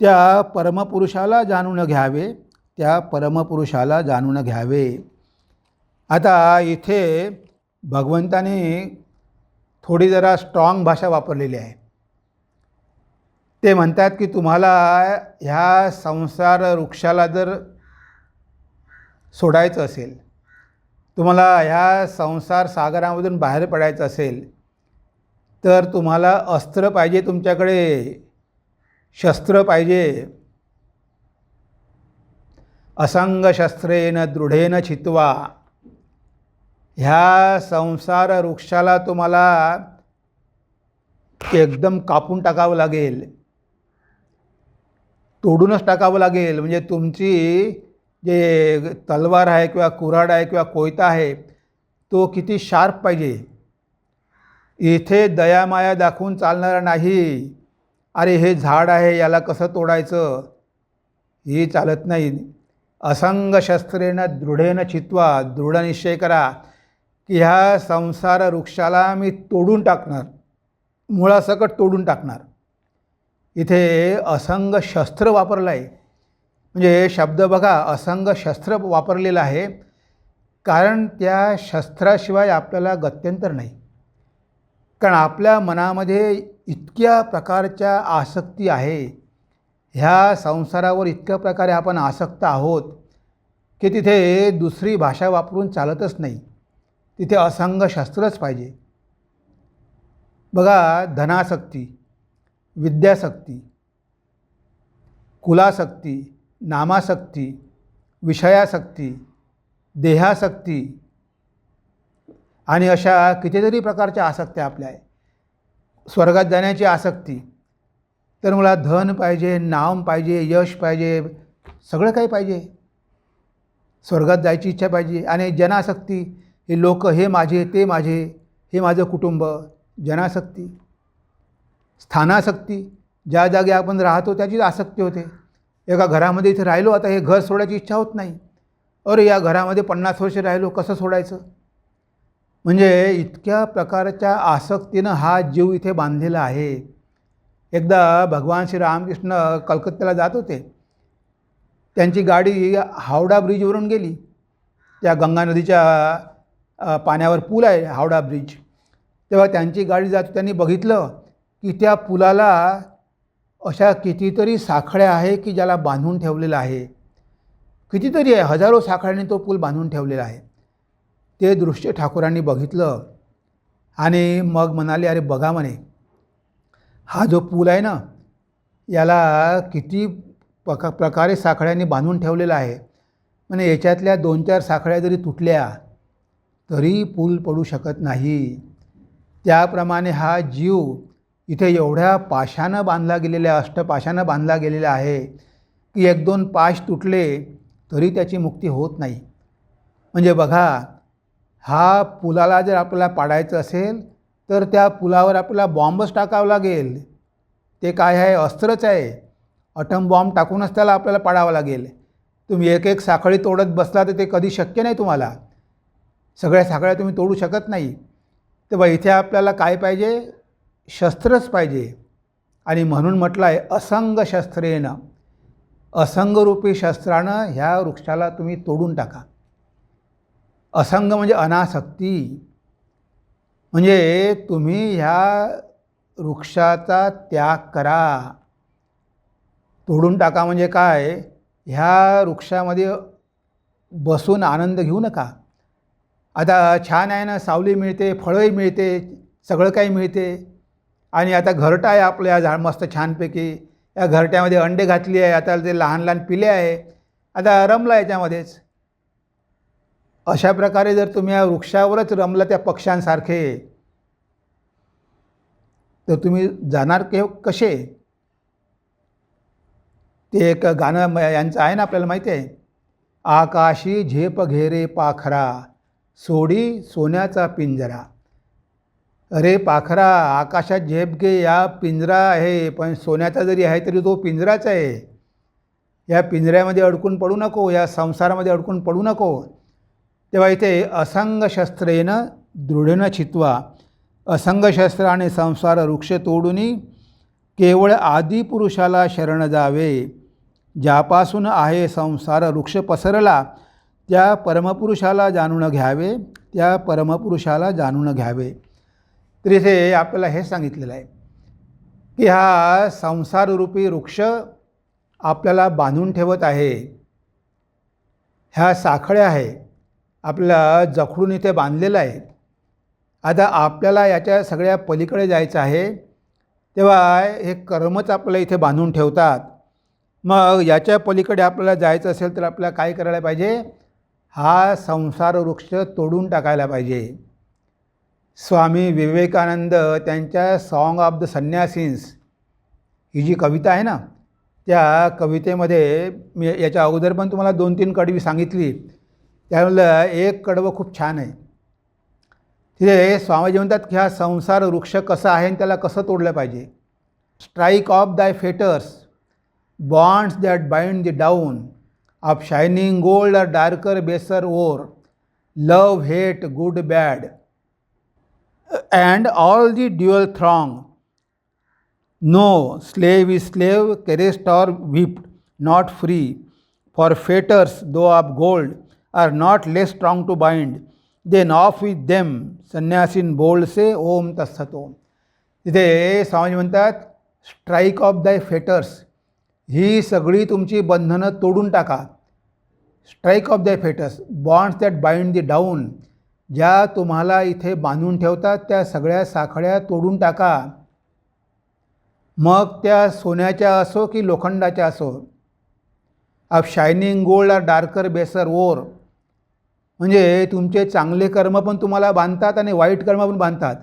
त्या परमपुरुषाला जाणून घ्यावे, त्या परमपुरुषाला जाणून घ्यावे. आता इथे भगवंताने थोडी जरा स्ट्रॉंग भाषा वापरलेली आहे. ते म्हणतात की तुम्हाला ह्या संसार वृक्षाला जर सोडायचं असेल, तुम्हाला ह्या संसार सागरामधून बाहेर पडायचं असेल, तर तुम्हाला अस्त्र पाहिजे, तुमच्याकडे शस्त्र पाहिजे. असंग शस्त्रेन दृढेन छित्वा, ह्या संसार वृक्षाला तुम्हाला एकदम कापून टाकावं लागेल, तोडूनच टाकावं लागेल. म्हणजे तुमची जे तलवार आहे किंवा कुऱ्हाड आहे किंवा कोयता आहे तो किती शार्प पाहिजे. इथे दयामाया दाखवून चालणारा नाही. अरे हे झाड आहे, याला कसं तोडायचं, ही चालत नाही. असंग शस्त्रेनं दृढेन छित्वा, दृढ निश्चय करा की ह्या संसार वृक्षाला मी तोडून टाकणार, मुळासकट तोडून टाकणार. इथे असंग शस्त्र वापरलं आहे. म्हणजे शब्द बघा, असंग शस्त्र वापरलेलं आहे, कारण त्या शस्त्राशिवाय आपल्याला गत्यंतर नाही. कारण आपल्या मनामध्ये इतक्या प्रकारच्या आसक्ती आहे, ह्या संसारावर इतक्या प्रकारे आपण आसक्त आहोत की तिथे दुसरी भाषा वापरून चालतच नाही. तिथे असंग शस्त्रच पाहिजे. बघा, धनासक्ती, विद्यासक्ती, कुलासक्ती, नामासक्ती, विषयासक्ती, देहासक्ती आणि अशा कितीतरी प्रकारच्या आसक्त्या आपल्या आहे. स्वर्गात जाण्याची आसक्ती, तर मला धन पाहिजे, नाम पाहिजे, यश पाहिजे, सगळं काही पाहिजे. स्वर्गात जायची इच्छा पाहिजे. आणि जनासक्ती, हे लोक हे माझे, ते माझे, हे माझं कुटुंब, जनासक्ती. स्थानासक्ती, ज्या जागी आपण राहतो त्याचीच आसक्ती होते. एका घरामध्ये इथे राहिलो, आता हे घर सोडायची इच्छा होत नाही. अरे या घरामध्ये 50 वर्ष राहिलो, कसं सोडायचं. म्हणजे इतक्या प्रकारच्या आसक्तीनं हा जीव इथे बांधलेला आहे. एकदा भगवान श्री रामकृष्ण कलकत्त्याला जात होते. त्यांची गाडी हावडा ब्रिजवरून गेली. त्या गंगा नदीच्या पाण्यावर पूल आहे हावडा ब्रिज. तेव्हा त्यांची गाडी जात, त्यांनी बघितलं की त्या पुलाला अशा कितीतरी साखळ्या आहे की ज्याला बांधून ठेवलेलं आहे. कितीतरी आहे, हजारो साखळ्यांनी तो पूल बांधून ठेवलेला आहे. ते दृश्य ठाकूरांनी बघितलं आणि मग म्हणाले, अरे बघा म्हणे, हा जो पूल आहे ना, याला किती प्रकारे साखळ्यांनी बांधून ठेवलेला आहे. म्हणजे याच्यातल्या 2-4 साखळ्या जरी तुटल्या तरी पूल पडू शकत नाही. त्याप्रमाणे हा जीव इथे एवढ्या पाशानं बांधला गेलेला, अष्टपाशानं बांधला गेलेला आहे की 1-2 पाश तुटले तरी त्याची मुक्ती होत नाही. म्हणजे बघा, हा पुलाला जर आपल्याला पाडायचं असेल तर त्या पुलावर आपल्याला बॉम्बच टाकावं लागेल. ते काय आहे, अस्त्रच आहे. अटम बॉम्ब टाकूनच त्याला आपल्याला पाडावं लागेल. तुम्ही एक साखळी तोडत बसला तर ते कधी शक्य नाही. तुम्हाला सगळ्या साखळ्या तुम्ही तोडू शकत नाही. तेव्हा इथे आपल्याला काय पाहिजे, शस्त्रच पाहिजे. आणि म्हणून म्हटलं आहे असंग शस्त्रेनं, असंगरूपी शस्त्रानं ह्या वृक्षाला तुम्ही तोडून टाका. असंग म्हणजे अनासक्ती. म्हणजे तुम्ही ह्या वृक्षाचा त्याग करा. तोडून टाका म्हणजे काय, ह्या वृक्षामध्ये बसून आनंद घेऊ नका. आता छान आहे ना, सावली मिळते, फळंही मिळते, सगळं काही मिळते. आणि आता घरटं आहे आपल्या झाड मस्त छानपैकी. या घरट्यामध्ये अंडे घातली आहे, आता ते लहान लहान पिले आहे, आता रमला याच्यामध्येच. अशा प्रकारे जर तुम्ही या वृक्षावरच रमला त्या पक्ष्यांसारखे, तर तुम्ही जाणार कसे? ते एक गाणं यांचं आहे ना, आपल्याला माहिती आहे, आकाशी झेप घेरे पाखरा, सोडी सोन्याचा पिंजरा. अरे पाखरा, आकाशात झेप घे, या पिंजरा आहे, पण सोन्याचा जरी आहे तरी तो पिंजराच आहे. या पिंजऱ्यामध्ये अडकून पडू नको, या संसारामध्ये अडकून पडू नको. तेव्हा इथे असंग शस्त्रेनं दृढेनं छित्वा, असंग शस्त्राने संसार वृक्ष तोडूनी केवळ आदिपुरुषाला शरण जावे. ज्यापासून आहे संसार वृक्ष पसरला, त्या परमपुरुषाला जाणून घ्यावे, त्या परमपुरुषाला जाणून घ्यावे. तर इथे आपल्याला हे सांगितलेलं आहे की हा संसाररूपी वृक्ष आपल्याला बांधून ठेवत आहे. ह्या साखळ्या आहे, आपल्याला जखडून इथे बांधलेलं आहे. आता आपल्याला याच्या सगळ्या पलीकडे जायचं आहे, तेव्हा हे कर्मच आपल्याला इथे बांधून ठेवतात. मग याच्या पलीकडे आपल्याला जायचं असेल तर आपल्याला काय करायला पाहिजे? हा संसार वृक्ष तोडून टाकायला पाहिजे. स्वामी विवेकानंद त्यांच्या सॉन्ग ऑफ द संन्यासीन्स ही जी कविता आहे ना, त्या कवितेमध्ये मी याच्या अगोदर पण तुम्हाला 2-3 कडवी सांगितली. त्यामुळे एक कडवं खूप छान आहे. तिथे स्वामीजी म्हणतात की हा संसार वृक्ष कसा आहे आणि त्याला कसं तोडलं पाहिजे. Strike off thy fetters, bonds that bind the down, of shining gold or darker baser ore, love hate good bad and all the dual throng. No slave is slave, caressed or whipped, not free. For fetters, though of gold, are not less strong to bind. Then off with them, संन्यासीन बोल से ओम तत्सत ओम. तिथे स्वामी म्हणतात, strike off thy fetters, ही सगळी तुमची बंधनं तोडून टाका. Strike off thy fetters, bonds that bind the down, ज्या तुम्हाला इथे बांधून ठेवतात त्या सगळ्या साखळ्या तोडून टाका. मग त्या सोन्याच्या असो की लोखंडाच्या असो. Of shining gold or darker baser ore, म्हणजे तुमचे चांगले कर्म पण तुम्हाला बांधतात आणि वाईट कर्म पण बांधतात.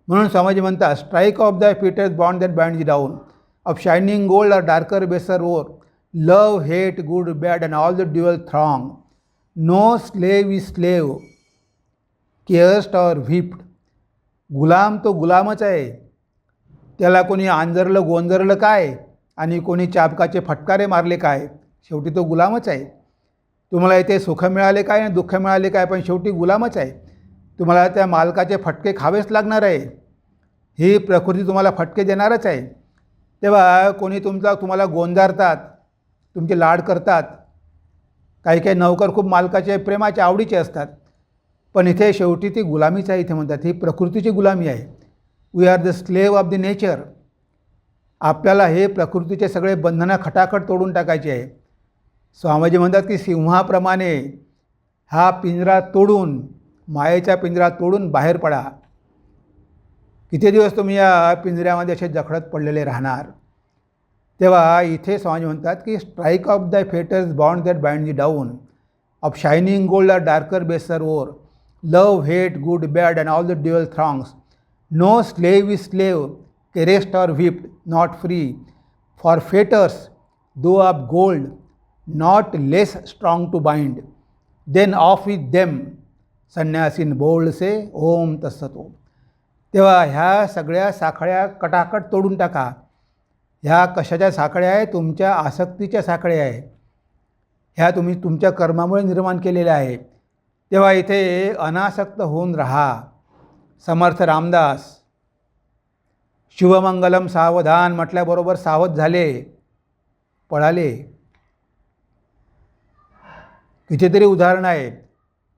म्हणून स्वामीजी म्हणतात, strike off the fetters bond that bind the down, of shining gold or darker baser ore, love hate good bad and all the dual throng. No slave is slave, caressed or whipped. गुलाम तो गुलामच आहे. त्याला कोणी आंजरलं गोंजरलं काय आणि कोणी चाबकाचे फटकारे मारले काय, शेवटी तो गुलामच आहे. तुम्हाला इथे सुख मिळाले काय आणि दुःख मिळाले काय, पण शेवटी गुलामच आहे. तुम्हाला त्या मालकाचे फटके खावेच लागणार आहे. ही प्रकृती तुम्हाला फटके देणारच आहे. तेव्हा कोणी तुम्हाला गोंजारतात, तुमचे लाड करतात. काही काही नौकर खूप मालकाचे प्रेमाचे आवडीचे असतात, पण इथे शेवटी ती गुलामीच आहे. इथे म्हणतात ही प्रकृतीची गुलामी आहे. We are the slave of the nature. आपल्याला हे प्रकृतीचे सगळे बंधनं खटाखट तोडून टाकायचे आहे. स्वामीजी म्हणतात की सिंहाप्रमाणे हा पिंजरा तोडून, मायेचा पिंजरा तोडून बाहेर पडा. किती दिवस तुम्ही या पिंजऱ्यामध्ये असे जखडत पडलेले राहणार. तेव्हा इथे स्वामीजी म्हणतात की strike off the fetters bond that bind the down, of shining gold or darker baser ore, love, hate, good, bad, and all the dual throngs. No slave is slave, caressed or whipped, not free. For fetters, though of gold, not less strong to bind. Then off with them, संन्यासीन बोल से ओम तत्सत ओम. तेव्हा ह्या सगळ्या साखळ्या कटाकट तोडून टाका. ह्या कशाच्या साखळ्या आहे? तुमच्या आसक्तीच्या साखळ्या आहे. ह्या तुम्ही तुमच्या कर्मामुळे निर्माण केलेल्या आहे. तेव्हा इथे अनासक्त होऊन राहा. समर्थ रामदास शिवमंगलम सावधान म्हटल्याबरोबर सावध झाले, पळाले. कितीतरी उदाहरणं आहेत.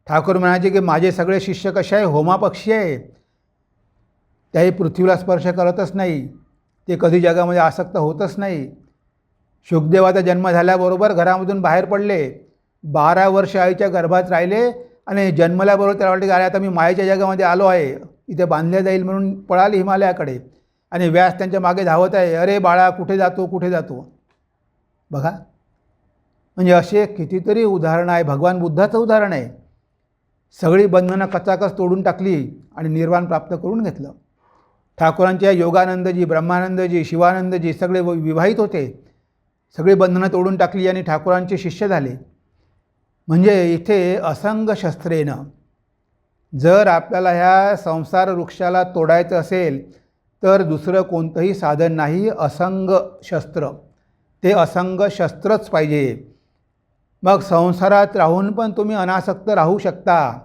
ठाकूर म्हणायचे की माझे सगळे शिष्य कसे आहे? होमापक्षी आहे. त्याही पृथ्वीला स्पर्श करतच नाही, ते कधी जगामध्ये आसक्त होतच नाही. शुकदेवाचा जन्म झाल्याबरोबर घरामधून बाहेर पडले, 12 वर्ष आईच्या गर्भात राहिले आणि जन्मल्याबरोबर त्याला वाटते की अरे आता मी मायेच्या जगामध्ये आलो आहे, इथे बांधल्या जाईल म्हणून पळाले हिमालयाकडे. आणि व्यास त्यांच्या मागे धावत आहे, अरे बाळा कुठे जातो कुठे जातो. बघा, म्हणजे असे कितीतरी उदाहरणं आहे. भगवान बुद्धाचं उदाहरण आहे सगळी बंधनं कचाकच तोडून टाकली आणि निर्वाण प्राप्त करून घेतलं. ठाकूरांच्या योगानंदजी, ब्रह्मानंदजी, शिवानंदजी सगळे विवाहित होते. सगळी बंधनं तोडून टाकली आणि ठाकूरांचे शिष्य झाले. म्हणजे इथे असंग शस्त्रेनं, जर आपल्याला ह्या संसार वृक्षाला तोडायचं असेल तर दुसरं कोणतंही साधन नाही, असंग शस्त्र. ते असंग शस्त्रच पाहिजे. मग संसारात राहून पण तुम्ही अनासक्त राहू शकता.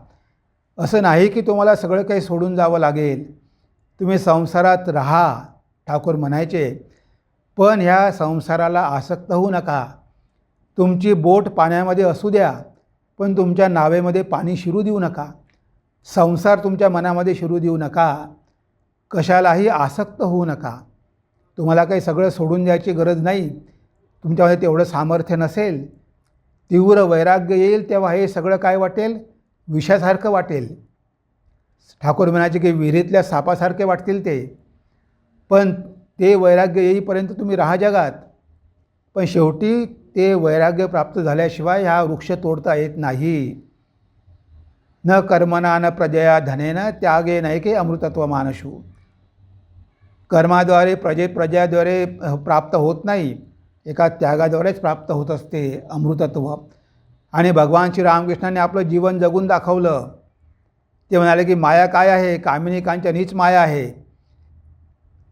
असं नाही की तुम्हाला सगळं काही सोडून जावं लागेल. तुम्ही संसारात राहा, ठाकूर म्हणायचे, पण ह्या संसाराला आसक्त होऊ नका. तुमची बोट पाण्यामध्ये असू द्या, पण तुमच्या नावेमध्ये पाणी शिरू देऊ नका. संसार तुमच्या मनामध्ये शिरू देऊ नका. कशालाही आसक्त होऊ नका. तुम्हाला काही सगळं सोडून द्यायची गरज नाही. तुमच्यामध्ये तेवढं सामर्थ्य नसेल. तीव्र वैराग्य येईल तेव्हा हे सगळं काय वाटेल? विषासारखं वाटेल. ठाकूर म्हणायचे की विहिरीतल्या सापासारखे वाटतील ते. पण ते वैराग्य येईपर्यंत तुम्ही राहा जगात. पण शेवटी ते वैराग्य प्राप्त झाल्याशिवाय हा वृक्ष तोडता येत नाही. न कर्मणा न प्रजया धनेन त्यागे नैके अमृतत्व मानशू. कर्माद्वारे प्रजाद्वारे प्राप्त होत नाही, एका त्यागाद्वारेच प्राप्त होत असते अमृतत्व. आणि भगवान श्री रामकृष्णांनी आपलं जीवन जगून दाखवलं. ते म्हणाले की माया काय आहे? कामिनी कांचन हीच माया आहे.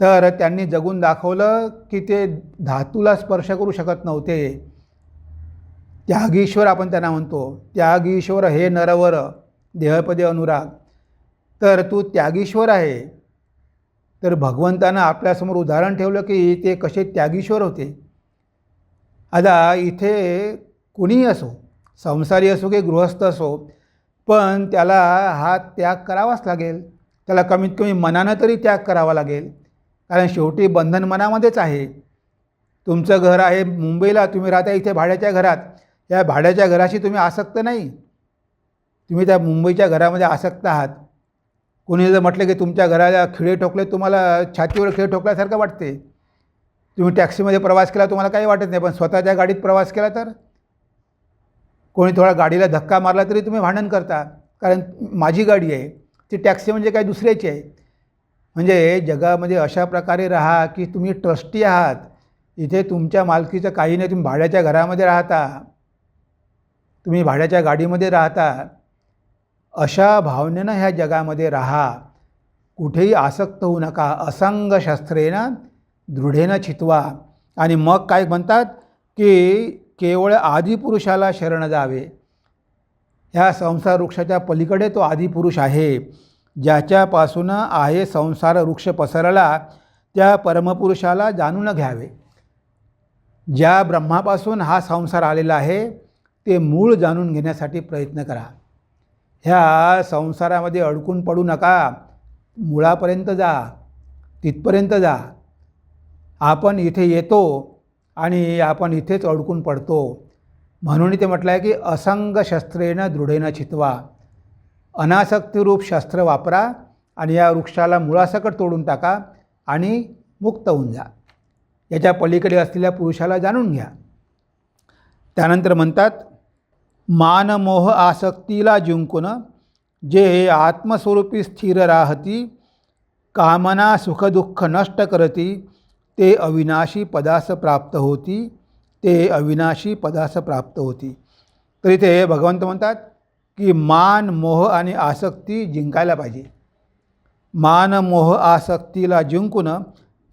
तर त्यांनी जगून दाखवलं की ते धातूला स्पर्श करू शकत नव्हते. त्यागीश्वर आपण त्यांना म्हणतो. त्यागीश्वर हे नरवर देहपदे अनुराग. तर तू त्यागीश्वर आहे. तर भगवंतानं आपल्यासमोर उदाहरण ठेवलं की ते कसे त्यागीश्वर होते. आता इथे कुणीही असो, संसारी असो की गृहस्थ असो, पण त्याला हा त्याग करावाच लागेल. त्याला कमीत कमी मनानं तरी त्याग करावा लागेल. कारण शेवटी बंधन मनामध्येच आहे. तुमचं घर आहे मुंबईला, तुम्ही राहता इथे भाड्याच्या घरात. या भाड्याच्या घराशी तुम्ही आसक्त नाही, तुम्ही त्या मुंबईच्या घरामध्ये आसक्त आहात. कोणी जर म्हटलं की तुमच्या घराला खिळे ठोकले, तुम्हाला छातीवर खिळे ठोकल्यासारखं वाटते. तुम्ही टॅक्सीमध्ये प्रवास केला तुम्हाला काही वाटत नाही, पण स्वतःच्या गाडीत प्रवास केला तर कोणी थोडा गाडीला धक्का मारला तरी तुम्ही भांडण करता, कारण माझी गाडी आहे, ती टॅक्सी म्हणजे काय दुसऱ्याची आहे. म्हणजे जगामध्ये अशा प्रकारे राहा की तुम्ही ट्रस्टी आहात. इथे तुमच्या मालकीचं काही नाही. तुम्ही भाड्याच्या घरामध्ये राहता, तुम्ही भाड्याच्या गाडीमध्ये राहता. अशा भावनेनं ह्या जगामध्ये राहा. कुठेही आसक्त होऊ नका. असंग शस्त्रेनं दृढेनं चित्वा. आणि मग काय म्हणतात की केवळ आदिपुरुषाला शरण जावे. ह्या संसार वृक्षाच्या पलीकडे तो आदिपुरुष आहे. ज्याच्यापासून आहे संसार वृक्ष पसरला त्या परमपुरुषाला जाणून घ्यावे. ज्या ब्रह्मापासून हा संसार आलेला आहे ते मूळ जाणून घेण्यासाठी प्रयत्न करा. ह्या संसारामध्ये अडकून पडू नका. मुळापर्यंत जा, तिथपर्यंत जा. आपण इथे येतो आणि आपण इथेच अडकून पडतो. म्हणून ते म्हटलं आहे की असंग शस्त्रेनं दृढेनं चित्वा. अनासक्तिरूप शस्त्र वापरा आणि या वृक्षाला मुळासकट तोडून टाका आणि मुक्त होऊन जा. याच्या पलीकडे असलेल्या पुरुषाला जाणून घ्या. त्यानंतर म्हणतात, मानमोह आसक्तीला जिंकून जे आत्मस्वरूपी स्थिर राहती, कामना सुखदुःख नष्ट करती, ते अविनाशी पदास प्राप्त होती. ते अविनाशी पदास प्राप्त होती. तर इथे भगवंत म्हणतात की मान मोह आणि आसक्ती जिंकायला पाहिजे. मान मोह आसक्तीला जिंकून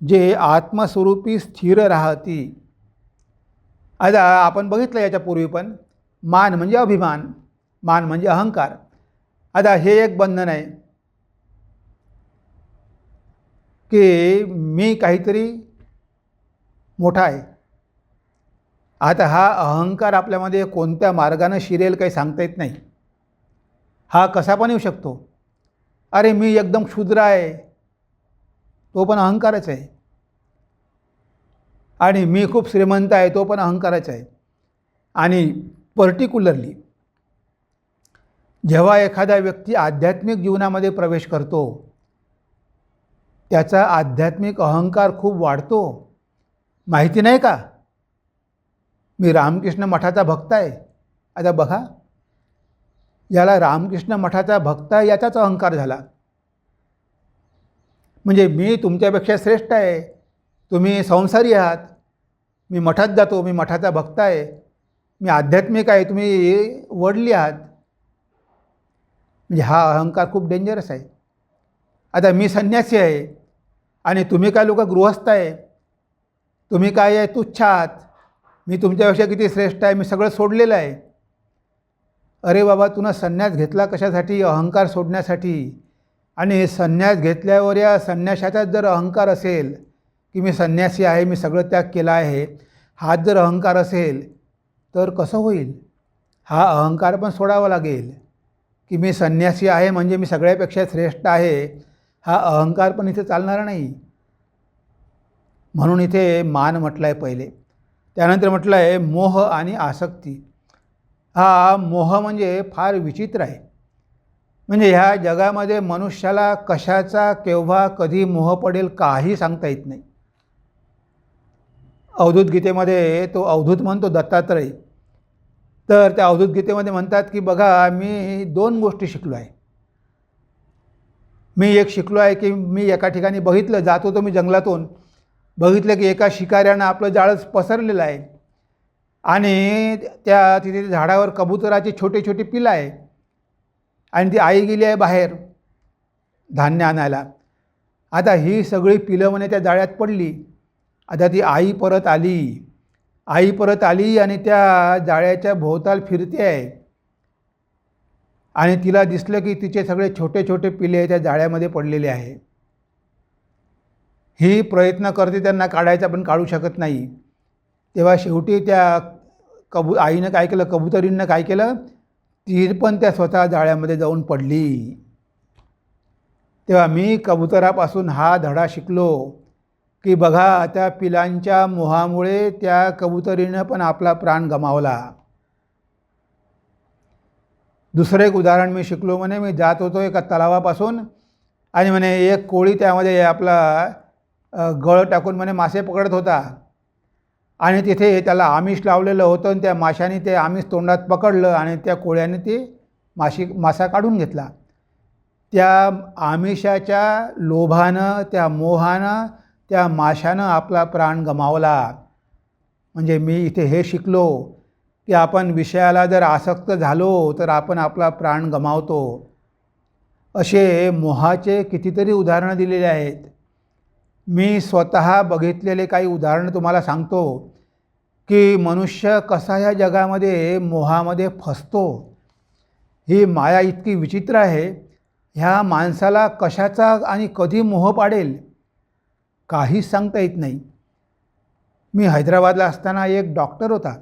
जे आत्मस्वरूपी स्थिर राहती. आता आपण बघितलं याच्यापूर्वी पण, मान म्हणजे अभिमान, मान म्हणजे अहंकार. आता हे एक बंधन आहे की मी काहीतरी मोठा आहे. आता हा अहंकार आपल्यामध्ये कोणत्या मार्गाने शिरेल काही सांगता येत नाही. हा कसा पण येऊ शकतो. अरे मी एकदम क्षुद्र आहे, तो पण अहंकारच आहे. आणि मी खूप श्रीमंत आहे, तो पण अहंकारच आहे. आणि पर्टिक्युलरली जेव्हा एखादा व्यक्ती आध्यात्मिक जीवनामध्ये प्रवेश करतो त्याचा आध्यात्मिक अहंकार खूप वाढतो. माहिती नाही का, मी रामकृष्ण मठाचा भक्त आहे. आता बघा, याला रामकृष्ण मठाचा भक्त आहे याचाच अहंकार झाला. म्हणजे मी तुमच्यापेक्षा श्रेष्ठ आहे, तुम्ही संसारी आहात, मी मठात जातो, मी मठाचा भक्त आहे, मी आध्यात्मिक आहे, तुम्ही वडली आहात. म्हणजे हा अहंकार खूप डेंजरस आहे. आता मी संन्यासी आहे आणि तुम्ही काय लोक गृहस्थ आहे, तुम्ही काय आहे तुच्छ आहात, मी तुमच्यापेक्षा किती श्रेष्ठ आहे, मी सगळं सोडलेलं आहे. अरे बाबा, तुला संन्यास घेतला कशासाठी? अहंकार सोडण्यासाठी. आणि संन्यास घेतल्यावर या संन्यासाचाच जर अहंकार असेल की मी संन्यासी आहे, मी सगळं त्याग केला आहे, हाच जर अहंकार असेल तर कसं होईल? हा अहंकार पण सोडावा लागेल की मी संन्यासी आहे म्हणजे मी सगळ्यापेक्षा श्रेष्ठ आहे, हा अहंकार पण इथे चालणार नाही. म्हणून इथे मान म्हटलं आहे पहिले. त्यानंतर म्हटलं आहे मोह आणि आसक्ती. हा मोह म्हणजे फार विचित्र आहे. म्हणजे ह्या जगामध्ये मनुष्याला कशाचा केव्हा कधी मोह पडेल काही सांगता येत नाही. अवधूत गीतेमध्ये तो अवधूत म्हणतो दत्तात्रय, तर त्या अवधूत गीतेमध्ये म्हणतात की बघा, मी 2 गोष्टी शिकलो आहे. मी एक शिकलो आहे की मी एका ठिकाणी बघितलं, जात होतो मी जंगलातून, बघितलं की एका शिकाऱ्यानं आपलं जाळंच पसरलेलं आहे आणि तिथे झाडावर कबुतराची छोटी छोटी पिलं आहे आणि ती आई गेली आहे बाहेर धान्य आणायला. आता ही सगळी पिलं म्हणे त्या जाळ्यात पडली. आता ती आई परत आली आणि त्या जाळ्याच्या भोवताल फिरते आहे आणि तिला दिसलं की तिचे सगळे छोटे छोटे पिले त्या जाळ्यामध्ये पडलेले आहे. ही प्रयत्न करते त्यांना काढायचा, पण काढू शकत नाही. तेव्हा शेवटी त्या आईनं काय केलं, कबुतरीनं काय केलं, ती पण त्या स्वतः जाळ्यामध्ये जाऊन पडली. तेव्हा मी कबुतरापासून हा धडा शिकलो की बघा, त्या पिलांच्या मोहामुळे त्या कबुतरीनं पण आपला प्राण गमावला. दुसरं एक उदाहरण मी शिकलो. म्हणे मी जात होतो एका तलावापासून आणि म्हणे एक कोळी त्यामध्ये आपला गळ टाकून म्हणे मासे पकडत होता आणि तिथे त्याला आमिष लावलेलं होतं आणि त्या माशाने ते आमिष तोंडात पकडलं आणि त्या कोळ्याने ते मासा काढून घेतला. त्या आमिषाच्या लोभानं, त्या मोहानं त्या माशानं आपला प्राण गमावला. म्हणजे मी इथे हे शिकलो की आपण विषयाला जर आसक्त झालो तर आपण आपला प्राण गमावतो. असे मोहाचे कितीतरी उदाहरणं दिलेले आहेत. मी स्वतः बघितलेले काही उदाहरणं तुम्हाला सांगतो की मनुष्य कसा ह्या जगामध्ये मोहामध्ये फसतो. ही माया इतकी विचित्र आहे, ह्या माणसाला कशाचा आणि कधी मोह पाडेल काहीच सांगता येत नाही. मी हैदराबादला असताना एक डॉक्टर होता,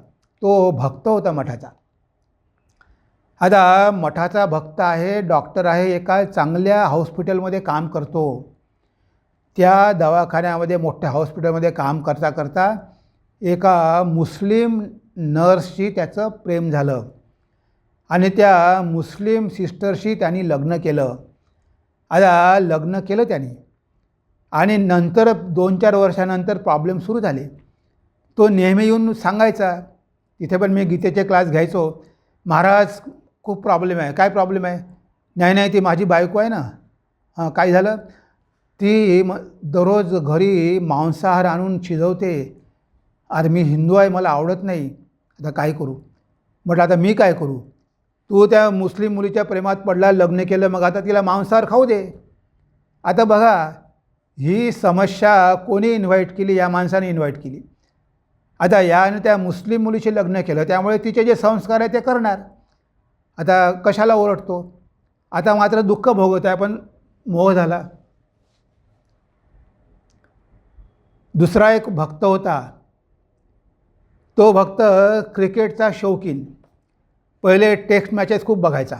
तो भक्त होता मठाचा. आता मठाचा भक्त आहे, डॉक्टर आहे, एका चांगल्या हॉस्पिटलमध्ये काम करतो. त्या दवाखान्यामध्ये, मोठ्या हॉस्पिटलमध्ये काम करता करता एका मुस्लिम नर्सशी त्याचं प्रेम झालं आणि त्या मुस्लिम सिस्टरशी त्यांनी लग्न केलं. आता लग्न केलं त्यांनी आणि नंतर 2-4 वर्षानंतर प्रॉब्लेम सुरू झाले. तो नेहमी येऊन सांगायचा, तिथे पण मी गीतेचे क्लास घ्यायचो, महाराज खूप प्रॉब्लेम आहे. काय प्रॉब्लेम आहे? नाही ती माझी बायको आहे ना. हां, काय झालं? ती दररोज घरी मांसाहार आणून शिजवते. अरे मी हिंदू आहे, मला आवडत नाही. आता काय करू? म्हटलं आता मी काय करू? तू त्या मुस्लिम मुलीच्या प्रेमात पडला, लग्न केलं, मग आता तिला मांसाहार खाऊ दे. आता बघा, ही समस्या कोणी इन्व्हाइट केली? या माणसाने इन्व्हाइट केली. आता यानं त्या मुस्लिम मुलीशी लग्न केलं, त्यामुळे तिचे जे संस्कार आहे ते करणार. आता कशाला ओरडतो? आता मात्र दुःख भोगत आहे, पण मोह झाला. दुसरा एक भक्त होता, तो भक्त क्रिकेटचा शौकीन. पहिले टेस्ट मॅचेस खूप बघायचा.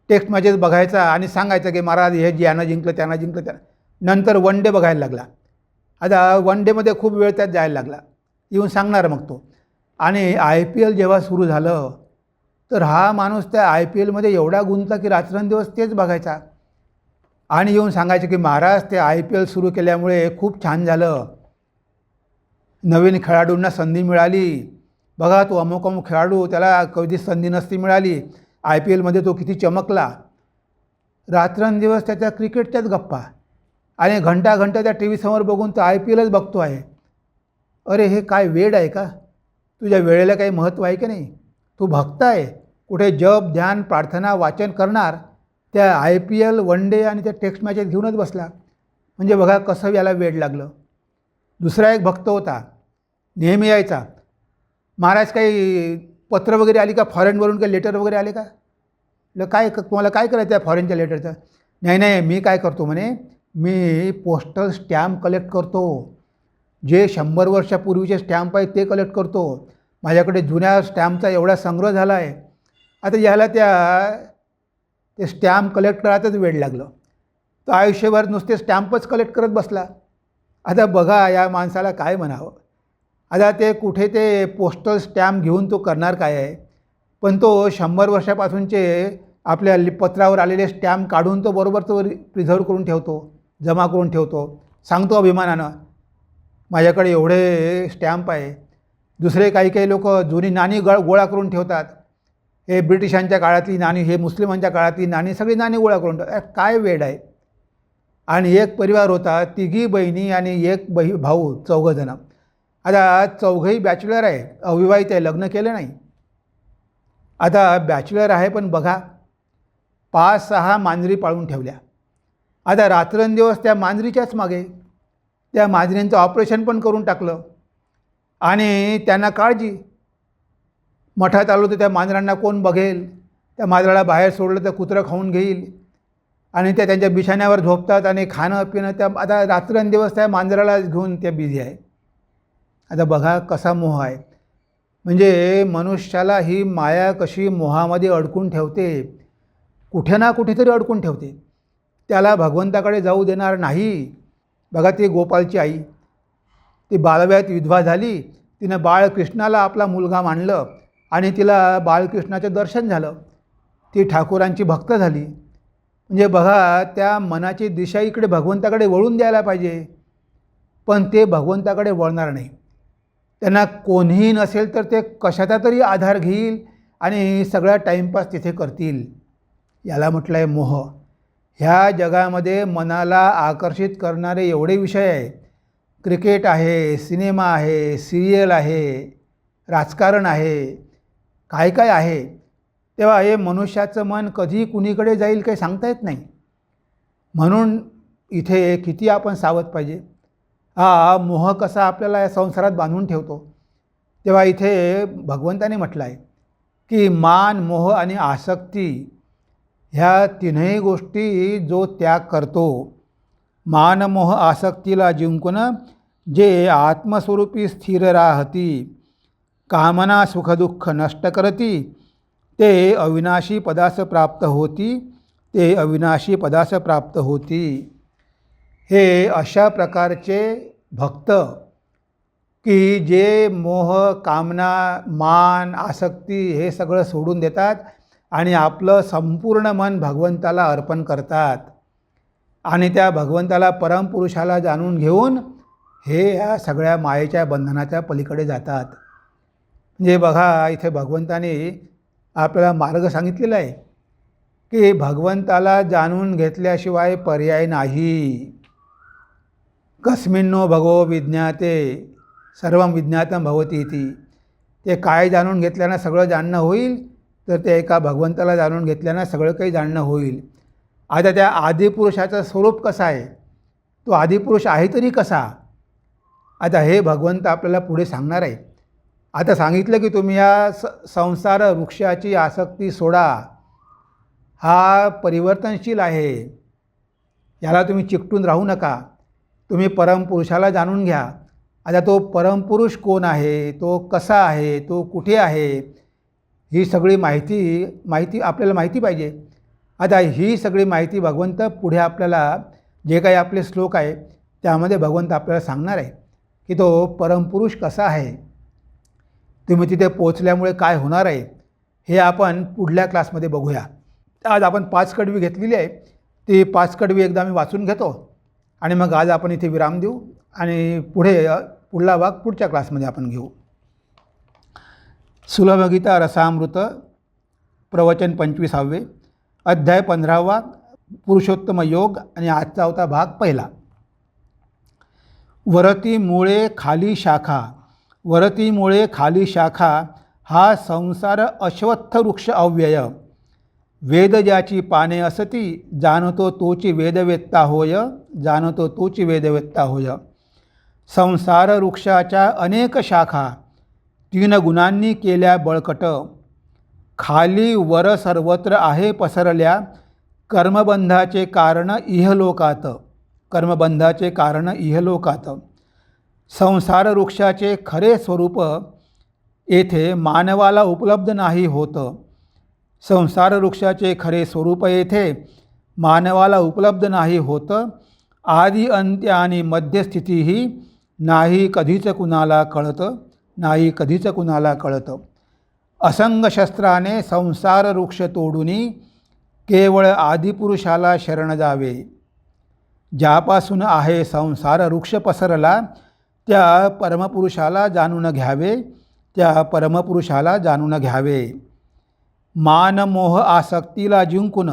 टेस्ट मॅचेस बघायचा आणि सांगायचं की महाराज हे यानं जिंकलं, त्यानं जिंकलं, नंतर वन डे बघायला लागला. आता वन डेमध्ये खूप वेळ त्यात जायला लागला. येऊन सांगणार मग तो. आणि IPL जेव्हा सुरू झालं तर हा माणूस त्या IPLमध्ये एवढा गुंतला की रात्रंदिवस तेच बघायचा आणि येऊन सांगायचं की महाराज ते IPL सुरू केल्यामुळे खूप छान झालं, नवीन खेळाडूंना संधी मिळाली. बघा तो अमुक अमुक खेळाडू, त्याला कधीच संधी नसती मिळाली IPLमध्ये तो किती चमकला, रात्रंदिवस त्याच्या क्रिकेटच्याच गप्पा आणि घंटा घंटा त्या टी व्हीसमोर बघून तो IPLच बघतो आहे. अरे हे काय वेड आहे का? तुझ्या वेळेला काही महत्त्व आहे की नाही? तू भक्त आहे, कुठे जप ध्यान प्रार्थना वाचन करणार, त्या IPL वन डे आणि त्या टेस्ट मॅचेस घेऊनच बसला. म्हणजे बघा कसं याला वेड लागलं. दुसरा एक भक्त होता, नेहमी यायचा, महाराज काही पत्र वगैरे आली का, फॉरेनवरून काही लेटर वगैरे आले का? म्हटलं काय तुम्हाला काय करायचं आहे फॉरेनच्या लेटरचं? नाही मी काय करतो म्हणे, मी पोस्टल स्टॅम्प कलेक्ट करतो, जे 100 वर्षापूर्वीचे स्टॅम्प आहेत ते कलेक्ट करतो. माझ्याकडे जुन्या स्टॅम्पचा एवढा संग्रह झाला आहे. आता याला ते स्टॅम्प कलेक्ट करायचंच वेळ लागलं. तो आयुष्यभर नुसते स्टॅम्पच कलेक्ट करत बसला. आता बघा या माणसाला काय म्हणावं. आता ते कुठे ते पोस्टल स्टॅम्प घेऊन तो करणार काय आहे? पण तो 100 वर्षापासूनचे आपल्या पत्रावर आलेले स्टॅम्प काढून तो बरोबर तो प्रिझर्व करून ठेवतो, जमा करून ठेवतो. सांगतो अभिमानानं, माझ्याकडे एवढे स्टॅम्प आहे. दुसरे काही लोक जुनी नाणी गोळा करून ठेवतात. हे ब्रिटिशांच्या काळातली नाणी, हे मुस्लिमांच्या काळातली नाणी, सगळी नाणी गोळा करून ठेवतात. काय वेड आहे. आणि एक परिवार होता, तिघी बहिणी आणि एक भाऊ, 4 जण. आता 4ही बॅचलर आहे, अविवाहित आहे, लग्न केलं नाही. आता बॅचलर आहे पण बघा 5-6 मांजरी पाळून ठेवल्या. आता रात्रंदिवस त्या मांजरीच्याच मागे, त्या मांजरींचं ऑपरेशन पण करून टाकलं. आणि त्यांना काळजी, मठात आलो तर त्या मांजरांना कोण बघेल, त्या मांजराला बाहेर सोडलं तर कुत्रं खाऊन घेईल. आणि त्या त्यांच्या बिछाण्यावर झोपतात आणि खाणं पिणं त्या, आता रात्रंदिवस त्या मांजराला घेऊन त्या बिझी आहे. आता बघा कसा मोह आहे. म्हणजे मनुष्याला ही माया कशी मोहामध्ये अडकून ठेवते, कुठे ना कुठेतरी अडकून ठेवते. त्याला भगवंताकडे जाऊ देणार नाही. बघा ती गोपालची आई, ती बालवयात विधवा झाली. तिनं बाळकृष्णाला आपला मुलगा मानलं आणि तिला बाळकृष्णाचं दर्शन झालं. ती ठाकूरांची भक्त झाली. म्हणजे बघा त्या मनाची दिशा इकडे भगवंताकडे वळून द्यायला पाहिजे, पण ते भगवंताकडे वळणार नाही. त्यांना कोणीही नसेल तर ते कशाचा तरी आधार घेईल आणि सगळा टाईमपास तिथे करतील. याला म्हटलं आहे मोह. ह्या जगामध्ये मनाला आकर्षित करणारे एवढे विषय आहे. क्रिकेट आहे, सिनेमा आहे, सिरियल आहे, राजकारण आहे, काय काय आहे. तेव्हा हे मनुष्याचं मन कधी कुणीकडे जाईल काही सांगता येत नाही. म्हणून इथे किती आपण सावध पाहिजे. हा मोह कसा आपल्याला या संसारात बांधून ठेवतो. तेव्हा इथे भगवंताने म्हटलं आहे की मान, मोह आणि आसक्ती ह्या तीनही गोष्टी जो त्याग करतो, मान मोह आसक्तीला जिंकून जे आत्मस्वरूपी स्थिर राहती, कामना सुखदुःख नष्ट करती, ते अविनाशी पदास प्राप्त होती, ते अविनाशी पदास प्राप्त होती. हे अशा प्रकारचे भक्त की जे मोह, कामना, मान, आसक्ती हे सगळं सोडून देतात आणि आपलं संपूर्ण मन भगवंताला अर्पण करतात आणि त्या भगवंताला परमपुरुषाला जाणून घेऊन हे या सगळ्या मायेच्या बंधनाच्या पलीकडे जातात. म्हणजे बघा इथे भगवंताने आपल्याला मार्ग सांगितलेला आहे की भगवंताला जाणून घेतल्याशिवाय पर्याय नाही. कस्मिन्नो भगवो विज्ञाते सर्वं विज्ञातं भवति इति. ते काय जाणून घेतल्यानं सगळं जाणणं होईल, तर ते एका भगवंताला जाणून घेतल्यानं सगळं काही जाणणं होईल. आता त्या आदिपुरुषाचं स्वरूप कसं आहे, तो आदिपुरुष आहे तरी कसा, आता हे भगवंत आपल्याला पुढे सांगणार आहे. आता सांगितलं की तुम्ही या संसार वृक्षाची आसक्ती सोडा. हा परिवर्तनशील आहे, याला तुम्ही चिकटून राहू नका. तुम्ही परमपुरुषाला जाणून घ्या. आता तो परमपुरुष कोण आहे, तो कसा आहे, तो कुठे आहे, ही सगळी माहिती आपल्याला माहिती पाहिजे. आता ही सगळी माहिती भगवंत पुढे आपल्याला जे काही आपले श्लोक आहे त्यामध्ये भगवंत आपल्याला सांगणार आहे की तो परमपुरुष कसा आहे. तुम्ही तिथे पोचल्यामुळे काय होणार आहे हे आपण पुढल्या क्लासमध्ये बघूया. आज आपण 5 कडवी घेतलेली आहे. ती 5 कडवी एकदा मी वाचून घेतो आणि मग आज आपण इथे विराम देऊ आणि पुढला भाग पुढच्या क्लासमध्ये आपण घेऊ. सुलभगीता रसामृत प्रवचन 25वे, अध्याय 15वा, पुरुषोत्तम योग, आणि आजचा होता भाग पहिला. वरती मुळे खाली शाखा. वरती मुळे खाली शाखा हा संसार अश्वत्थ वृक्ष अव्यय. वेद ज्याची पाने असती, जाणतो तोची वेदवेत्ता होय. जाणतो तोची वेदवेत्ता होय. संसार वृक्षाच्या अनेक शाखा 3 गुणांनी केल्या बळकट. खाली वर सर्वत्र आहे पसरल्या, कर्मबंधाचे कारण इहलोकात. कर्मबंधाचे कारण इहलोकात. संसार वृक्षाचे खरे स्वरूप येथे मानवाला उपलब्ध नाही होत. संसार वृक्षाचे खरे स्वरूप येथे मानवाला उपलब्ध नाही होत. आदि अंत्य आणि मध्यस्थितीही नाही कधीच कुणाला कळत. नाही कधीच कुणाला कळत. असंग शस्त्राने संसार वृक्ष तोडूनी केवळ आदिपुरुषाला शरण जावे. ज्यापासून आहे संसार वृक्ष पसरला, त्या परमपुरुषाला जाणून घ्यावे. त्या परमपुरुषाला जाणून घ्यावे. मानमोह आसक्तीला जिंकून,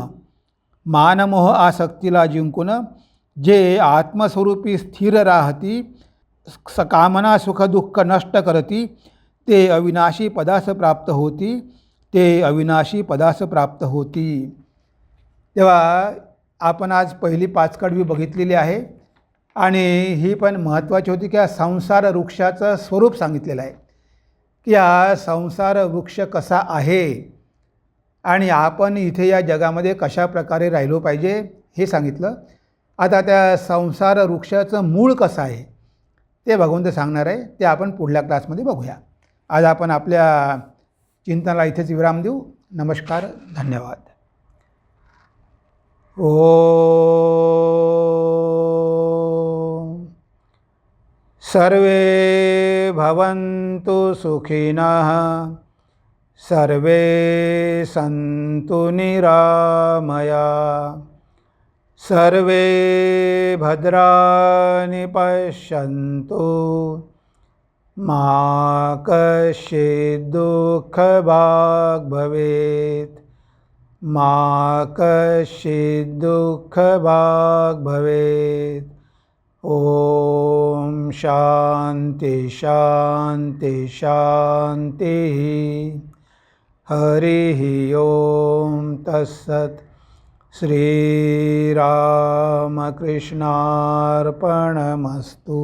मानमोह आसक्तीला जिंकून जे आत्मस्वरूपी स्थिर राहती, कामना सुखदुःख नष्ट करती, ते अविनाशी पदास प्राप्त होती. ते अविनाशी पदास प्राप्त होती. तेव्हा आपण आज पहिली 5 कडवी बघितलेली आहे, आणि ही पण महत्त्वाची होती की या संसार वृक्षाचं स्वरूप सांगितलेलं आहे, की हा संसार वृक्ष कसा आहे आणि आपण इथे या जगामध्ये कशा प्रकारे राहिलो पाहिजे हे सांगितलं. आता त्या संसार वृक्षाचं मूळ कसं आहे ते भगवंत सांगणार आहे. ते आपण पुढल्या क्लासमध्ये बघूया. आज आपण आपल्या चिंतनाला इथेच विराम देऊ. नमस्कार, धन्यवाद. सर्वे भवन्तु सुखिनः, सर्वे सन्तु निरामया, सर्वे भद्राणि पश्यन्तु, मा कश्चित् दुःखभाग् भवेत्. मा कश्चित् दुःखभाग् भवेत्. ओम शांति शांति शांति. हरि ओम तत्सत्. श्रीरामकृष्णार्पणमस्तु.